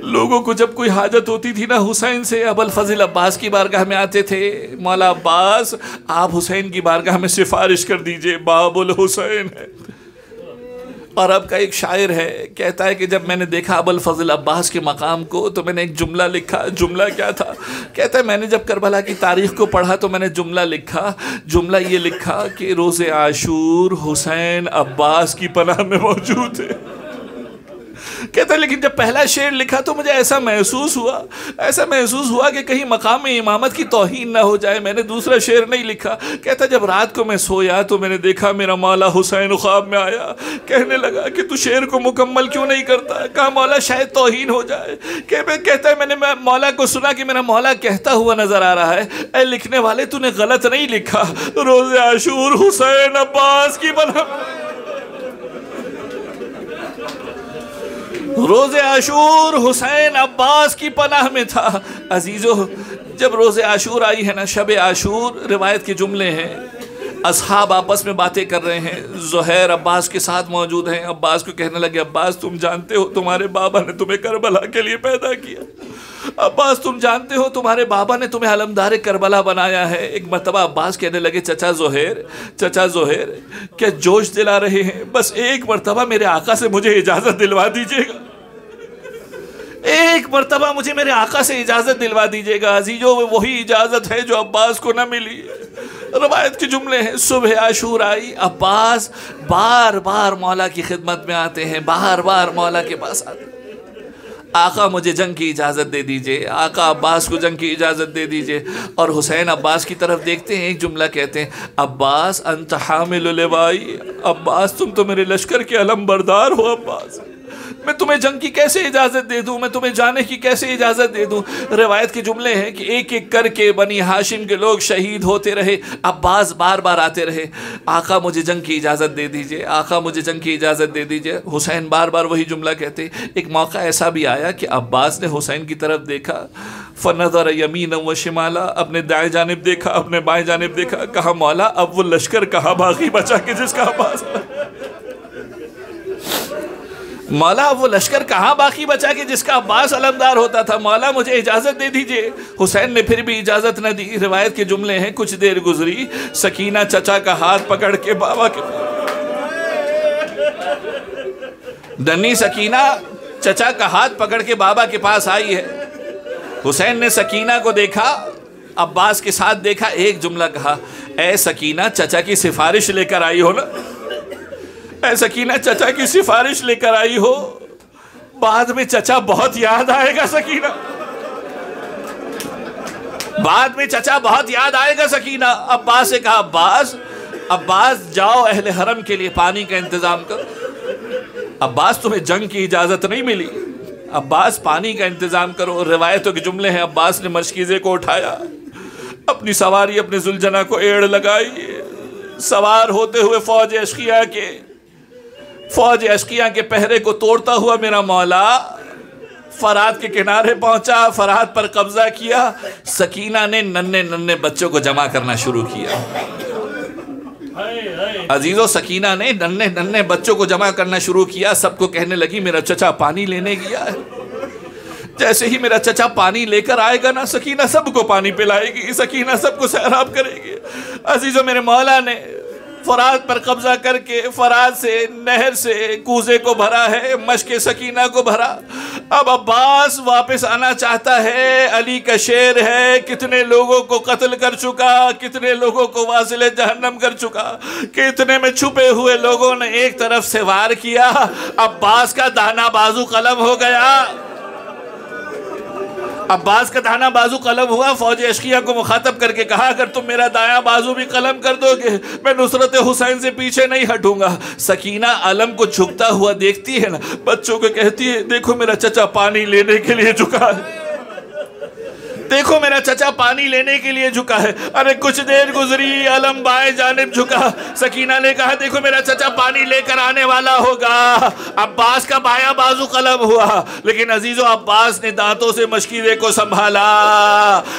लोगों को जब कोई हाजत होती थी ना, हुसैन से अबुल फजल अब्बास की बारगाह में आते थे, मौला अब्बास आप हुसैन की बारगाह में सिफारिश कर दीजिए, बाबुल हुसैन है। और अब का एक शायर है, कहता है कि जब मैंने देखा अबुल फजल अब्बास के मकाम को तो मैंने एक जुमला लिखा। जुमला क्या था? कहता है मैंने जब करबला की तारीख़ को पढ़ा तो मैंने जुमला लिखा। जुमला ये लिखा कि रोज़े आशूर हुसैन अब्बास की पनाह में मौजूद है। कहता है लेकिन जब पहला शेर लिखा तो मुझे ऐसा महसूस हुआ कि कहीं मकाम इमामत की तौहीन ना हो जाए। मैंने दूसरा शेर नहीं लिखा। कहता जब रात को मैं सोया तो मैंने देखा मेरा मौला हुसैन ख्वाब में आया, कहने लगा कि तू शेर को मुकम्मल क्यों नहीं करता? कहा मौला शायद तौहीन हो जाए। कहता है मैंने मौला को सुना कि मेरा मौला कहता हुआ नजर आ रहा है, ऐ लिखने वाले तूने गलत नहीं लिखा, रोज़े आशूर हुसैन अब्बास की रोज़े आशूर हुसैन अब्बास की पनाह में था। अजीज़ो जब रोज़े आशूर आई है ना, शब आशूर, रिवायत के जुमले हैं, असहाब आपस में बातें कर रहे हैं, ज़ुहैर अब्बास के साथ मौजूद हैं। अब्बास को कहने लगे, अब्बास तुम जानते हो तुम्हारे बाबा ने तुम्हें करबला के लिए पैदा किया। अब्बास तुम जानते हो तुम्हारे बाबा ने तुम्हें अलमदार करबला बनाया है। एक मरतबा अब्बास कहने लगे, चचा ज़ुहैर क्या जोश दिला रहे हैं? बस एक मरतबा मेरे आका से मुझे इजाज़त दिलवा दीजिएगा, एक मरतबा मुझे मेरे आका से इजाज़त दिलवा दीजिएगा। अजीजों वही इजाज़त है जो अब्बास को न मिली। रवायत के जुमले हैं, सुबह आशूर आई, अब्बास बार बार मौला की खिदमत में आते हैं, बार बार मौला के पास आते हैं, आका मुझे जंग की इजाज़त दे दीजिए, आका अब्बास को जंग की इजाज़त दे दीजिए। और हुसैन अब्बास की तरफ देखते हैं, एक जुमला कहते हैं, अब्बास अंत हामिलुल लिवाई, अब्बास तुम तो मेरे लश्कर के अलम बरदार हो। अब्बास मैं तुम्हें जंग की कैसे इजाज़त दे दूँ, मैं तुम्हें जाने की कैसे इजाज़त दे दूँ? रिवायत के जुमले हैं कि एक एक करके बनी हाशिम के लोग शहीद होते रहे, अब्बास बार बार आते रहे, आका मुझे जंग की इजाज़त दे दीजिए, आका मुझे जंग की इजाज़त दे दीजिए। हुसैन बार बार वही जुमला कहते। एक मौका ऐसा भी आया कि अब्बास ने हुसैन की तरफ देखा, फ़नज़र यमीन व शिमाला, अपने दाएं जानिब देखा, अपने बाएं जानिब देखा, कहा मौला अब वो लश्कर कहाँ बाकी बचा के जिसका अब्बास, मौला वो लश्कर कहाँ बाकी बचा के जिसका अब्बास अलमदार होता था, मौला मुझे इजाज़त दे दीजिए। हुसैन ने फिर भी इजाज़त न दी। रिवायत के जुमले हैं, कुछ देर गुजरी, सकीना चचा का हाथ पकड़ के बाबा के, नन्ही सकीना चचा का हाथ पकड़ के बाबा के पास आई है। हुसैन ने सकीना को देखा, अब्बास के साथ देखा, एक जुमला कहा, ए सकीना चचा की सिफारिश लेकर आई हो ना, सकीना चचा की सिफारिश लेकर आई हो, बाद में चचा बहुत याद आएगा सकीना, बाद में चचा बहुत याद आएगा सकीना। अब्बास से कहा, अब्बास जाओ अहले हरम के लिए पानी का इंतजाम करो। अब्बास तुम्हें जंग की इजाजत नहीं मिली, अब्बास पानी का इंतजाम करो। रिवायतों के जुमले हैं, अब्बास ने मशकीज़े को उठाया, अपनी सवारी अपने जुलझना को एड़ लगाई, सवार होते हुए फौज अश्किया के पहरे को तोड़ता हुआ मेरा मौला फरात के किनारे पहुंचा, फरात पर कब्जा किया। सकीना ने नन्हे नन्हे बच्चों को जमा करना शुरू किया। अजीजों, सकीना ने नन्हे नन्हे बच्चों को जमा करना शुरू किया। सबको कहने लगी मेरा चचा पानी लेने गया है। जैसे ही मेरा चचा पानी लेकर आएगा ना, सकीना सबको पानी पिलाएगी, सकीना सबको सैराब करेगी। अजीजों, मेरे मौला ने फरात पर कब्जा करके फरात से नहर से कूजे को भरा है, मशके सकीना को भरा। अब अब्बास वापस आना चाहता है। अली का शेर है, कितने लोगों को कत्ल कर चुका, कितने लोगों को वासिले जहन्नम कर चुका, कितने में छुपे हुए लोगों ने एक तरफ से वार किया। अब्बास का दाना बाजू कलम हो गया। अब्बास का दाना बाजू कलम हुआ। फौज अशकिया को मुखातब करके कहा, अगर तुम मेरा दाया बाजू भी कलम कर दोगे, मैं नुसरत हुसैन से पीछे नहीं हटूंगा। सकीना अलम को झुकता हुआ देखती है ना, बच्चों को कहती है, देखो मेरा चचा पानी लेने के लिए झुका है, देखो मेरा चचा पानी लेने के लिए झुका है। अरे कुछ देर गुजरी, अलम बाएं जानिब झुका। सकीना ने कहा, देखो मेरा चचा पानी लेकर आने वाला होगा। अब्बास का बाया बाजू कलम हुआ, लेकिन अजीजों अब्बास ने दांतों से मशकीरे को संभाला।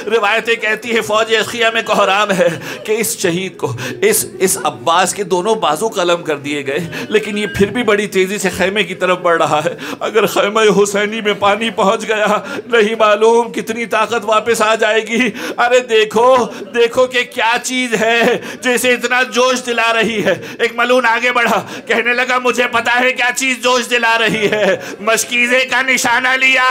रिवायतें कहती है फौज अशकिया में कोहराम है कि इस शहीद को, इस अब्बास के दोनों बाजू कलम कर दिए गए, लेकिन ये फिर भी बड़ी तेजी से खैमे की तरफ बढ़ रहा है। अगर खैमे हुसैनी में पानी पहुंच गया, नहीं मालूम कितनी ताकत वापस आ जाएगी। अरे देखो देखो कि क्या चीज है जो इसे इतना जोश दिला रही है। एक मलून आगे बढ़ा, कहने लगा, मुझे पता है क्या चीज जोश दिला रही है। मशकीज़े का निशाना लिया,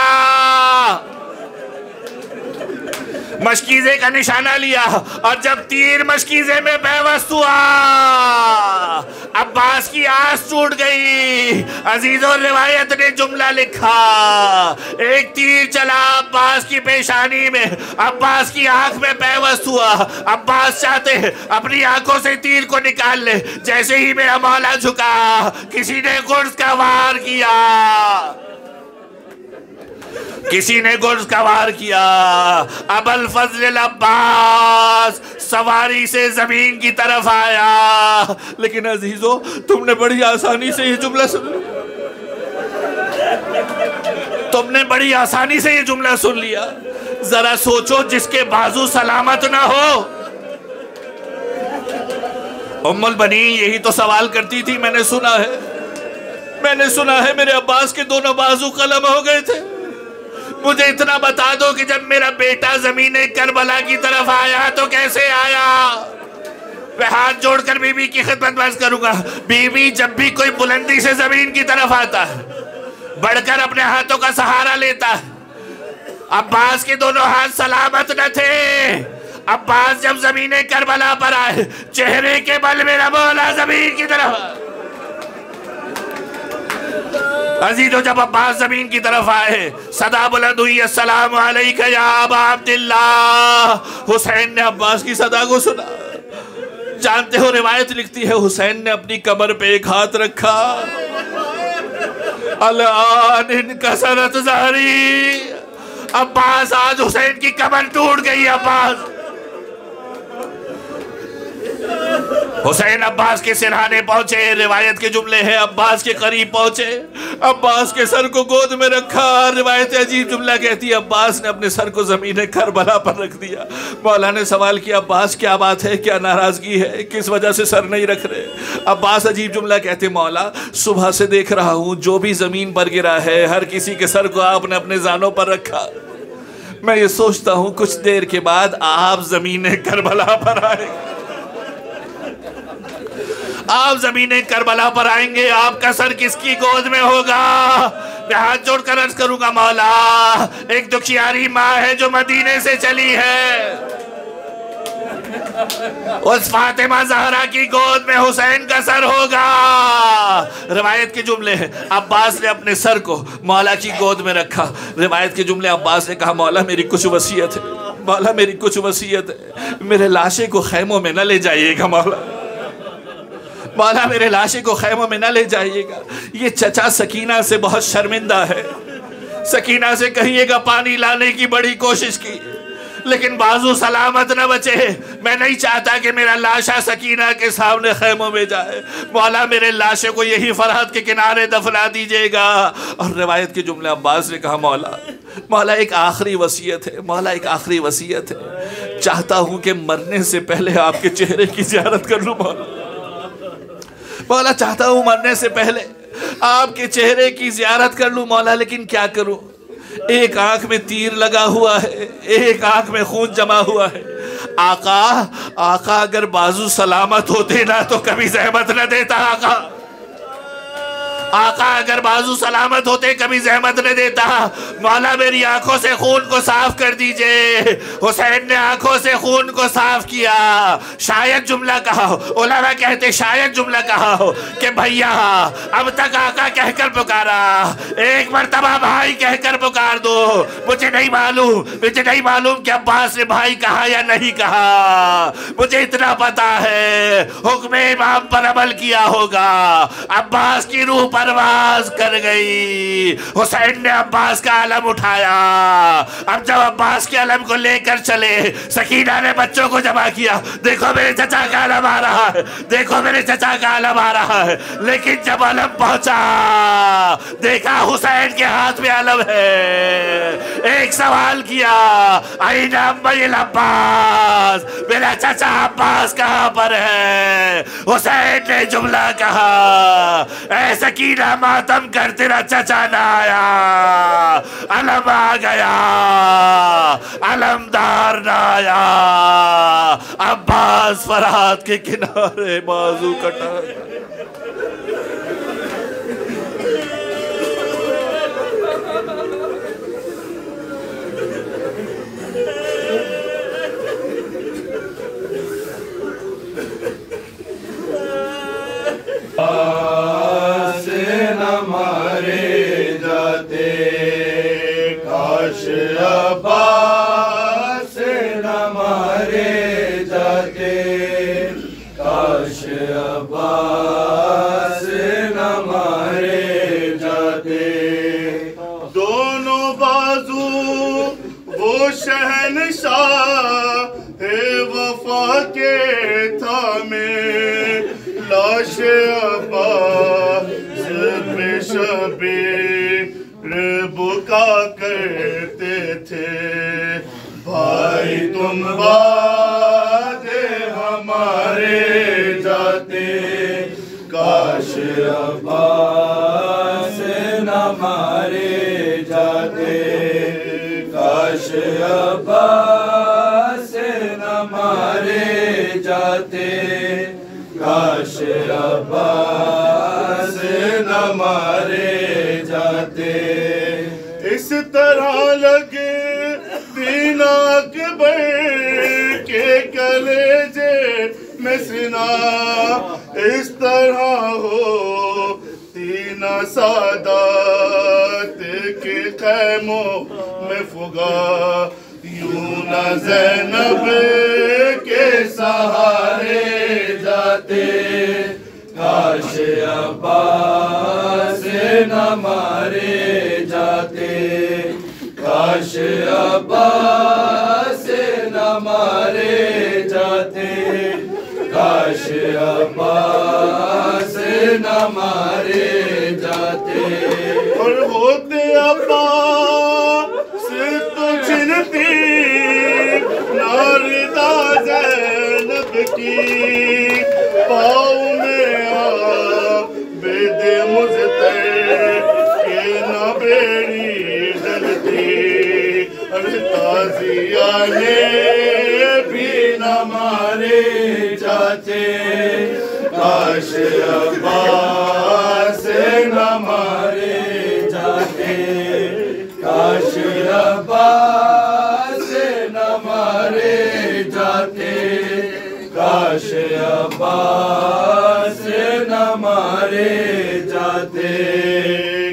मशकीज़े का निशाना लिया, और जब तीर मशकीज़े में बेवस्त हुआ, अब्बास की आस टूट गई। अजीजों, रिवायत ने जुमला लिखा, एक तीर चला अब्बास की पेशानी में, अब्बास की आंख में बेवस्त हुआ। अब्बास चाहते हैं अपनी आंखों से तीर को निकाल ले। जैसे ही मेरा मौला झुका, किसी ने गुर्ज का वार किया, किसी ने गुर्ज का वार किया। अबुल फजल अब्बास सवारी से जमीन की तरफ आया। लेकिन अजीजों, तुमने बड़ी आसानी से ये जुमला सुन लिया, तुमने बड़ी आसानी से ये जुमला सुन लिया। जरा सोचो, जिसके बाजू सलामत ना हो। उम्मुल बनीन यही तो सवाल करती थी, मैंने सुना है मेरे अब्बास के दोनों बाजू कलम हो गए थे। मुझे इतना बता दो कि जब मेरा बेटा ज़मीने करबला की तरफ आया तो कैसे आया। मैं हाथ जोड़कर बीबी की खिदमत बस करूंगा। बीबी जब भी कोई बुलंदी से जमीन की तरफ आता है, बढ़कर अपने हाथों का सहारा लेता है। अब्बास के दोनों हाथ सलामत न थे। अब्बास जब ज़मीने करबला पर आए, चेहरे के बल मेरा मौला जमीन की तरफ। अजीजों, जब अब्बास जमीन की तरफ आए, सदा बुलंद हुई, अस्सलामु अलैका या अबा अब्दुल्लाह। हुसैन ने अब्बास की सदा को सुना। जानते हो, रिवायत लिखती है, हुसैन ने अपनी कमर पे एक हाथ रखा। अलान इनकसरत ज़हरी। अब्बास, आज हुसैन की कमर टूट गई। अब्बास, हुसैन अब्बास के सिरहाने पहुंचे। रिवायत के जुमले हैं, अब्बास के करीब पहुंचे, अब्बास के सर को गोद में रखा। रिवायत अजीब जुमला कहती है, अब्बास ने अपने सर को ज़मीन करबला पर रख दिया। मौला ने सवाल किया, अब्बास क्या बात है, क्या नाराज़गी है, किस वजह से सर नहीं रख रहे। अब्बास अजीब जुमला कहते, मौला सुबह से देख रहा हूँ, जो भी ज़मीन पर गिरा है, हर किसी के सर को आपने अपने जानों पर रखा। मैं ये सोचता हूँ कुछ देर के बाद आप ज़मीन करबला पर आएंगे, आप ज़मीने करबला पर आएंगे, आपका सर किसकी गोद में होगा। मैं हाथ जोड़कर अर्ज करूंगा, मौला एक दुखियारी माँ है जो मदीने से चली है, उस फातिमा ज़हरा की गोद में हुसैन का सर होगा। रिवायत के जुमले हैं, अब्बास ने अपने सर को मौला की गोद में रखा। रिवायत के जुमले, अब्बास ने कहा, मौला मेरी कुछ वसीयत है, मौला मेरी कुछ वसीयत है, मेरे लाशे को खैमों में न ले जाइएगा। मौला मेरे लाशे को खैमों में न ले जाइएगा। ये चचा सकीना से बहुत शर्मिंदा है। सकीना से कहिएगा पानी लाने की बड़ी कोशिश की, लेकिन बाजू सलामत न बचे। मैं नहीं चाहता कि मेरा लाशा सकीना के सामने खैमों में जाए। मौला मेरे लाशे को यही फरहद के किनारे दफना दीजिएगा। और रिवायत के जुमले, अब्बास ने कहा, मौला एक आखिरी वसीयत है, मौला एक आखिरी वसीयत है, चाहता हूँ कि मरने से पहले आपके चेहरे की ज़ियारत कर लूँ। मौला मौला चाहता हूँ मरने से पहले आपके चेहरे की ज़ियारत कर लूँ मौला, लेकिन क्या करूँ, एक आंख में तीर लगा हुआ है, एक आंख में खून जमा हुआ है। आका, आका अगर बाजू सलामत होते ना तो कभी जहमत न देता। आका अगर बाजू सलामत होते कभी जहमत न देता। मौला मेरी आंखों से खून को साफ कर दीजिए। हुसैन ने आंखों से खून को साफ किया। शायद जुमला कहा हो, उलमा कहते शायद जुमला कहा हो कि भैया अब तक आका कहकर पुकारा, एक मर्तबा भाई कहकर पुकार दो। मुझे नहीं मालूम कि अब्बास ने भाई कहा या नहीं कहा। मुझे इतना पता है हुक्म इमाम पर अमल किया होगा। अब्बास की रूह परवाज कर गई। हुसैन ने अब्बास का अलम उठाया। अब जब अब्बास के अलम को लेकर चले, सकीना ने बच्चों को जमा किया। देखो मेरे चचा का अलम आ रहा है, देखो मेरे चचा का अलम आ रहा है। लेकिन जब अलम पहुंचा, देखा हुसैन के हाथ में अलम है। एक सवाल किया, आईना अम्मल अब्बास, मेरा चचा अब्बास कहाँ पर है? हुसैन ने जुमला कहा, ऐसा सकीना मातम कर तेरा चचा ना आया, अलम आ गया, अलमदार ना आया। अब्बास फरहाद के किनारे बाजू कटा। शहनशाह है वफा के थामे, लाश अब्बास पे शबीर बुका करते थे। भाई तुम बाद हमारे जाते, काश अब्बास न मारे जाते, काश अब्बास न मारे जाते, काश अब्बास न मारे जाते। इस तरह लगे तीन अकबर के कलेजे में सीना, इस तरह हो तीन सादात के खैमों में फुगा। यूं न ज़ैनब के सहारे जाते, काश अब्बास न मारे जाते, काश अब्बास न मारे जाते, काश अब्बास न मारे जाते। और होते अब्बास तो छिनती नारिदा ज़ैनब की, पाँव में बेदे मुज़तर के न बेड़ी डलती। अरे ताज़िया ने भी न मारे जाते, काश अब्बास न मारे जाते, काश अब्बास न मारे जाते, काश अब्बास न मारे जाते,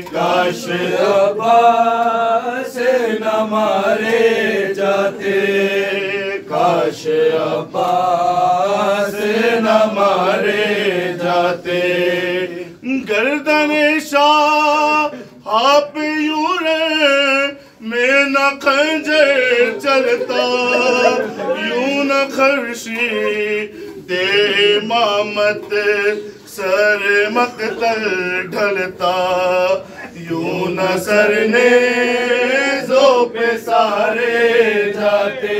काश अब्बास न मारे जाते, काश अब्बास न मारे जाते। गर्दन शाह आप यूं में न खंजर चलता, यूं न खर्शी दे इमामत सर मकतल ढलता, यूं न सरने जो पे सारे जाते,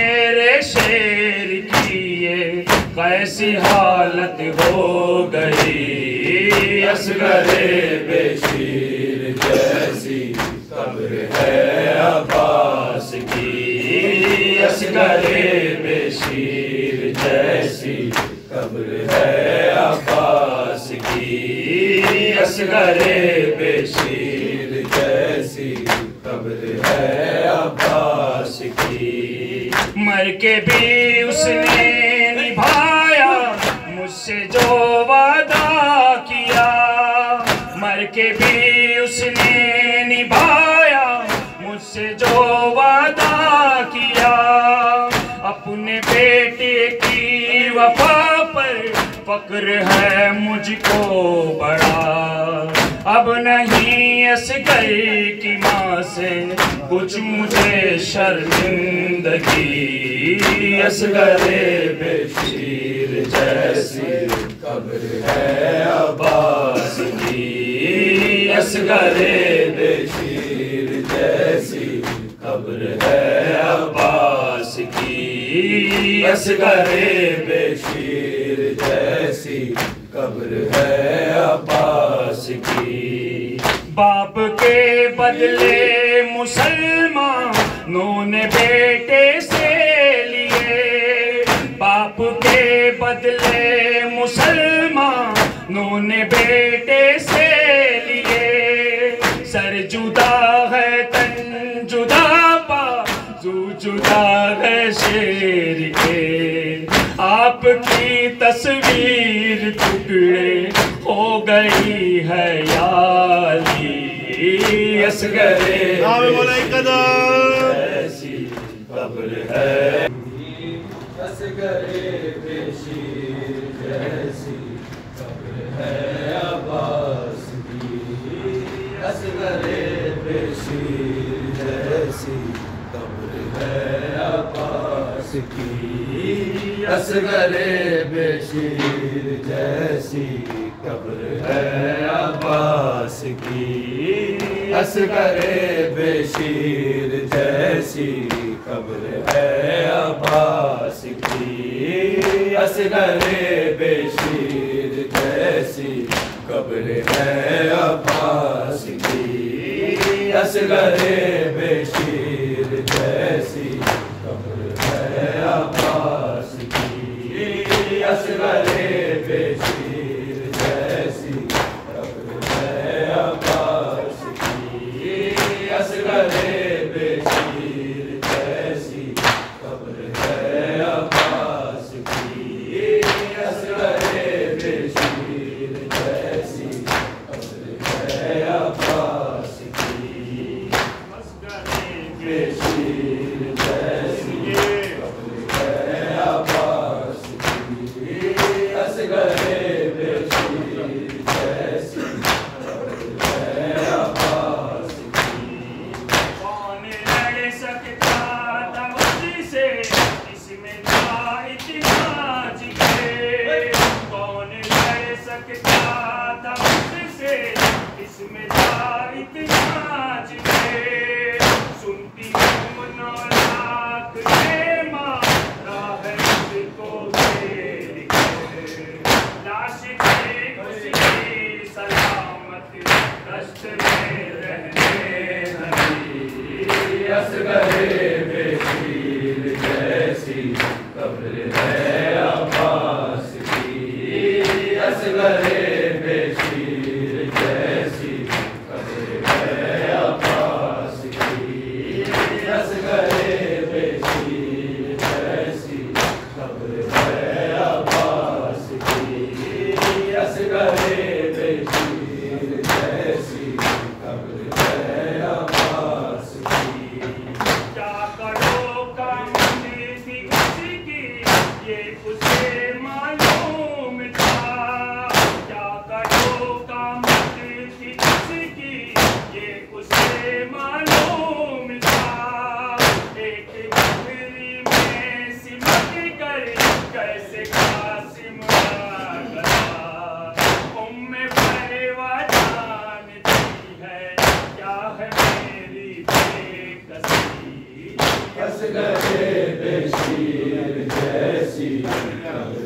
कैसी हालत हो गई असगरे बेशीर जैसी कब्र है अब्बास की, असगरे बेशीर जैसी कब्र है अब्बास की, असगरे बेशीर जैसी कब्र है अब्बास की। मर के भी उसने निभाया मुझसे जो वादा किया, मर के भी उसने निभाया मुझसे जो वादा किया, अपने बेटे की वफा पर फक्र है मुझको बड़ा, अब नहीं असगर की माँ से कुछ मुझे शर्मिंदगी, असगरे बेशीर जैसी कब्र है अब्बास की, असगरे बेशीर जैसी कब्र है अब्बास की, असगरे बेशीर जैसी कब्र है अब्बास की। बाप के बदले मुसलमानों ने बेटे से लिए, बाप के बदले मुसलमानों ने बेटे से लिए, सर जुदा है तन जुदा बाजू जुदा है शेर के, आपकी तस्वीर टुकड़े हो गई है याली, असगरे ऐसी कब्र है, असगरे बेशीर जैसी कब्र है अब्बास की, असगरे बेशीर जैसी कब्र है अब्बास की, असगरे बेशीर जैसी कब्र है अब्बास की, असगरे बेशीर जैसी कब्र है अब्बास की, असगरे बेशीर जैसी कब्र है अब्बास की, असगरे बेशीर जैसी कब्र है अब्बास की, असगरे बेशीर जैसी कब्र है अब्बास की, असगरे बेशीर जैसी कब्र है अब्बास की, असगरे बेशीर जैसी कब्र है अब्बास की, असगरे बेशीर जैसी कब्र है अब्बास की, असगरे बेशीर जैसी कब्र है अब्बास की। कौन लड़ सकता था मुझसे इसमें था इतिहास के, कौन लड़ सकता था मुझसे इसमें था इतिहास के, सुनती हूँ नौलाख ने मारा है मुझको घेर के, लाश की उसकी सलामत दश्त में रहने लगी, असगरे बेशीर जैसी कब्र है अब्बास की, असगरे बेशीर जैसी कब्र है अब्बास की, असगरे बेशीर जैसी कब्र है अब्बास की, असगरे बेशीर जैसी कब्र है अब्बास की। क्या करो काम थी उसकी ये उसे मालूम था, क्या करो काम थी उसकी ये उसे मालूम था, एक गठरी में सिमट कर कैसे कासिम आ गया, उम्मे परवा जानती है क्या है मेरी बेकसी, असगरे बेशीर जैसी कब्र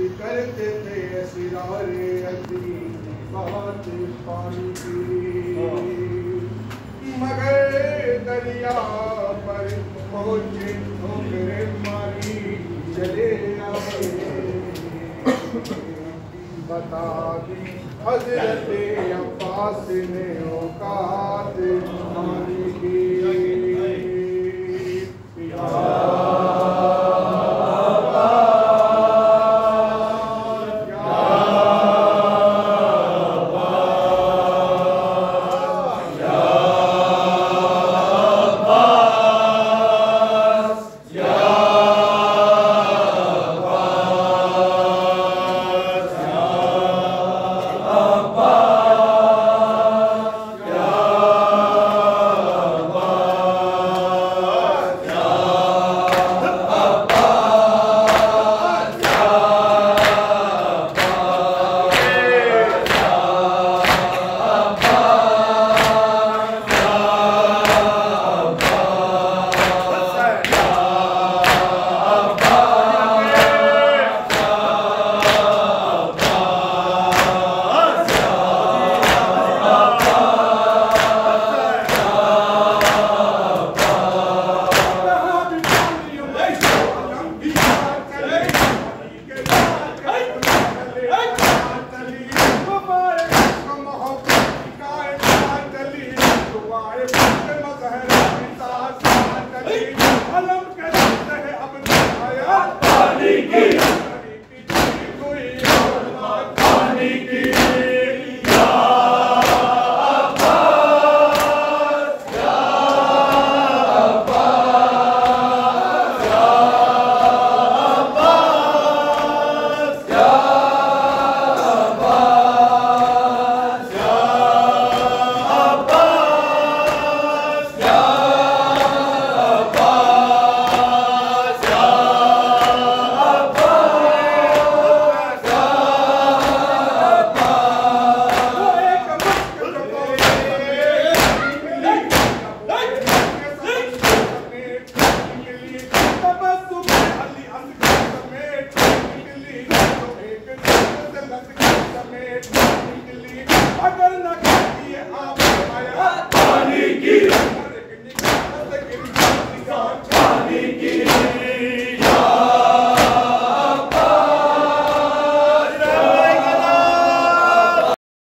करते थे सिरारे अजी बात पानी की, मगर दरिया पर पहुंचे ठोकरे मारी चले आए। बता दी हजरत अब्बास ने औकात मानी की। अगर न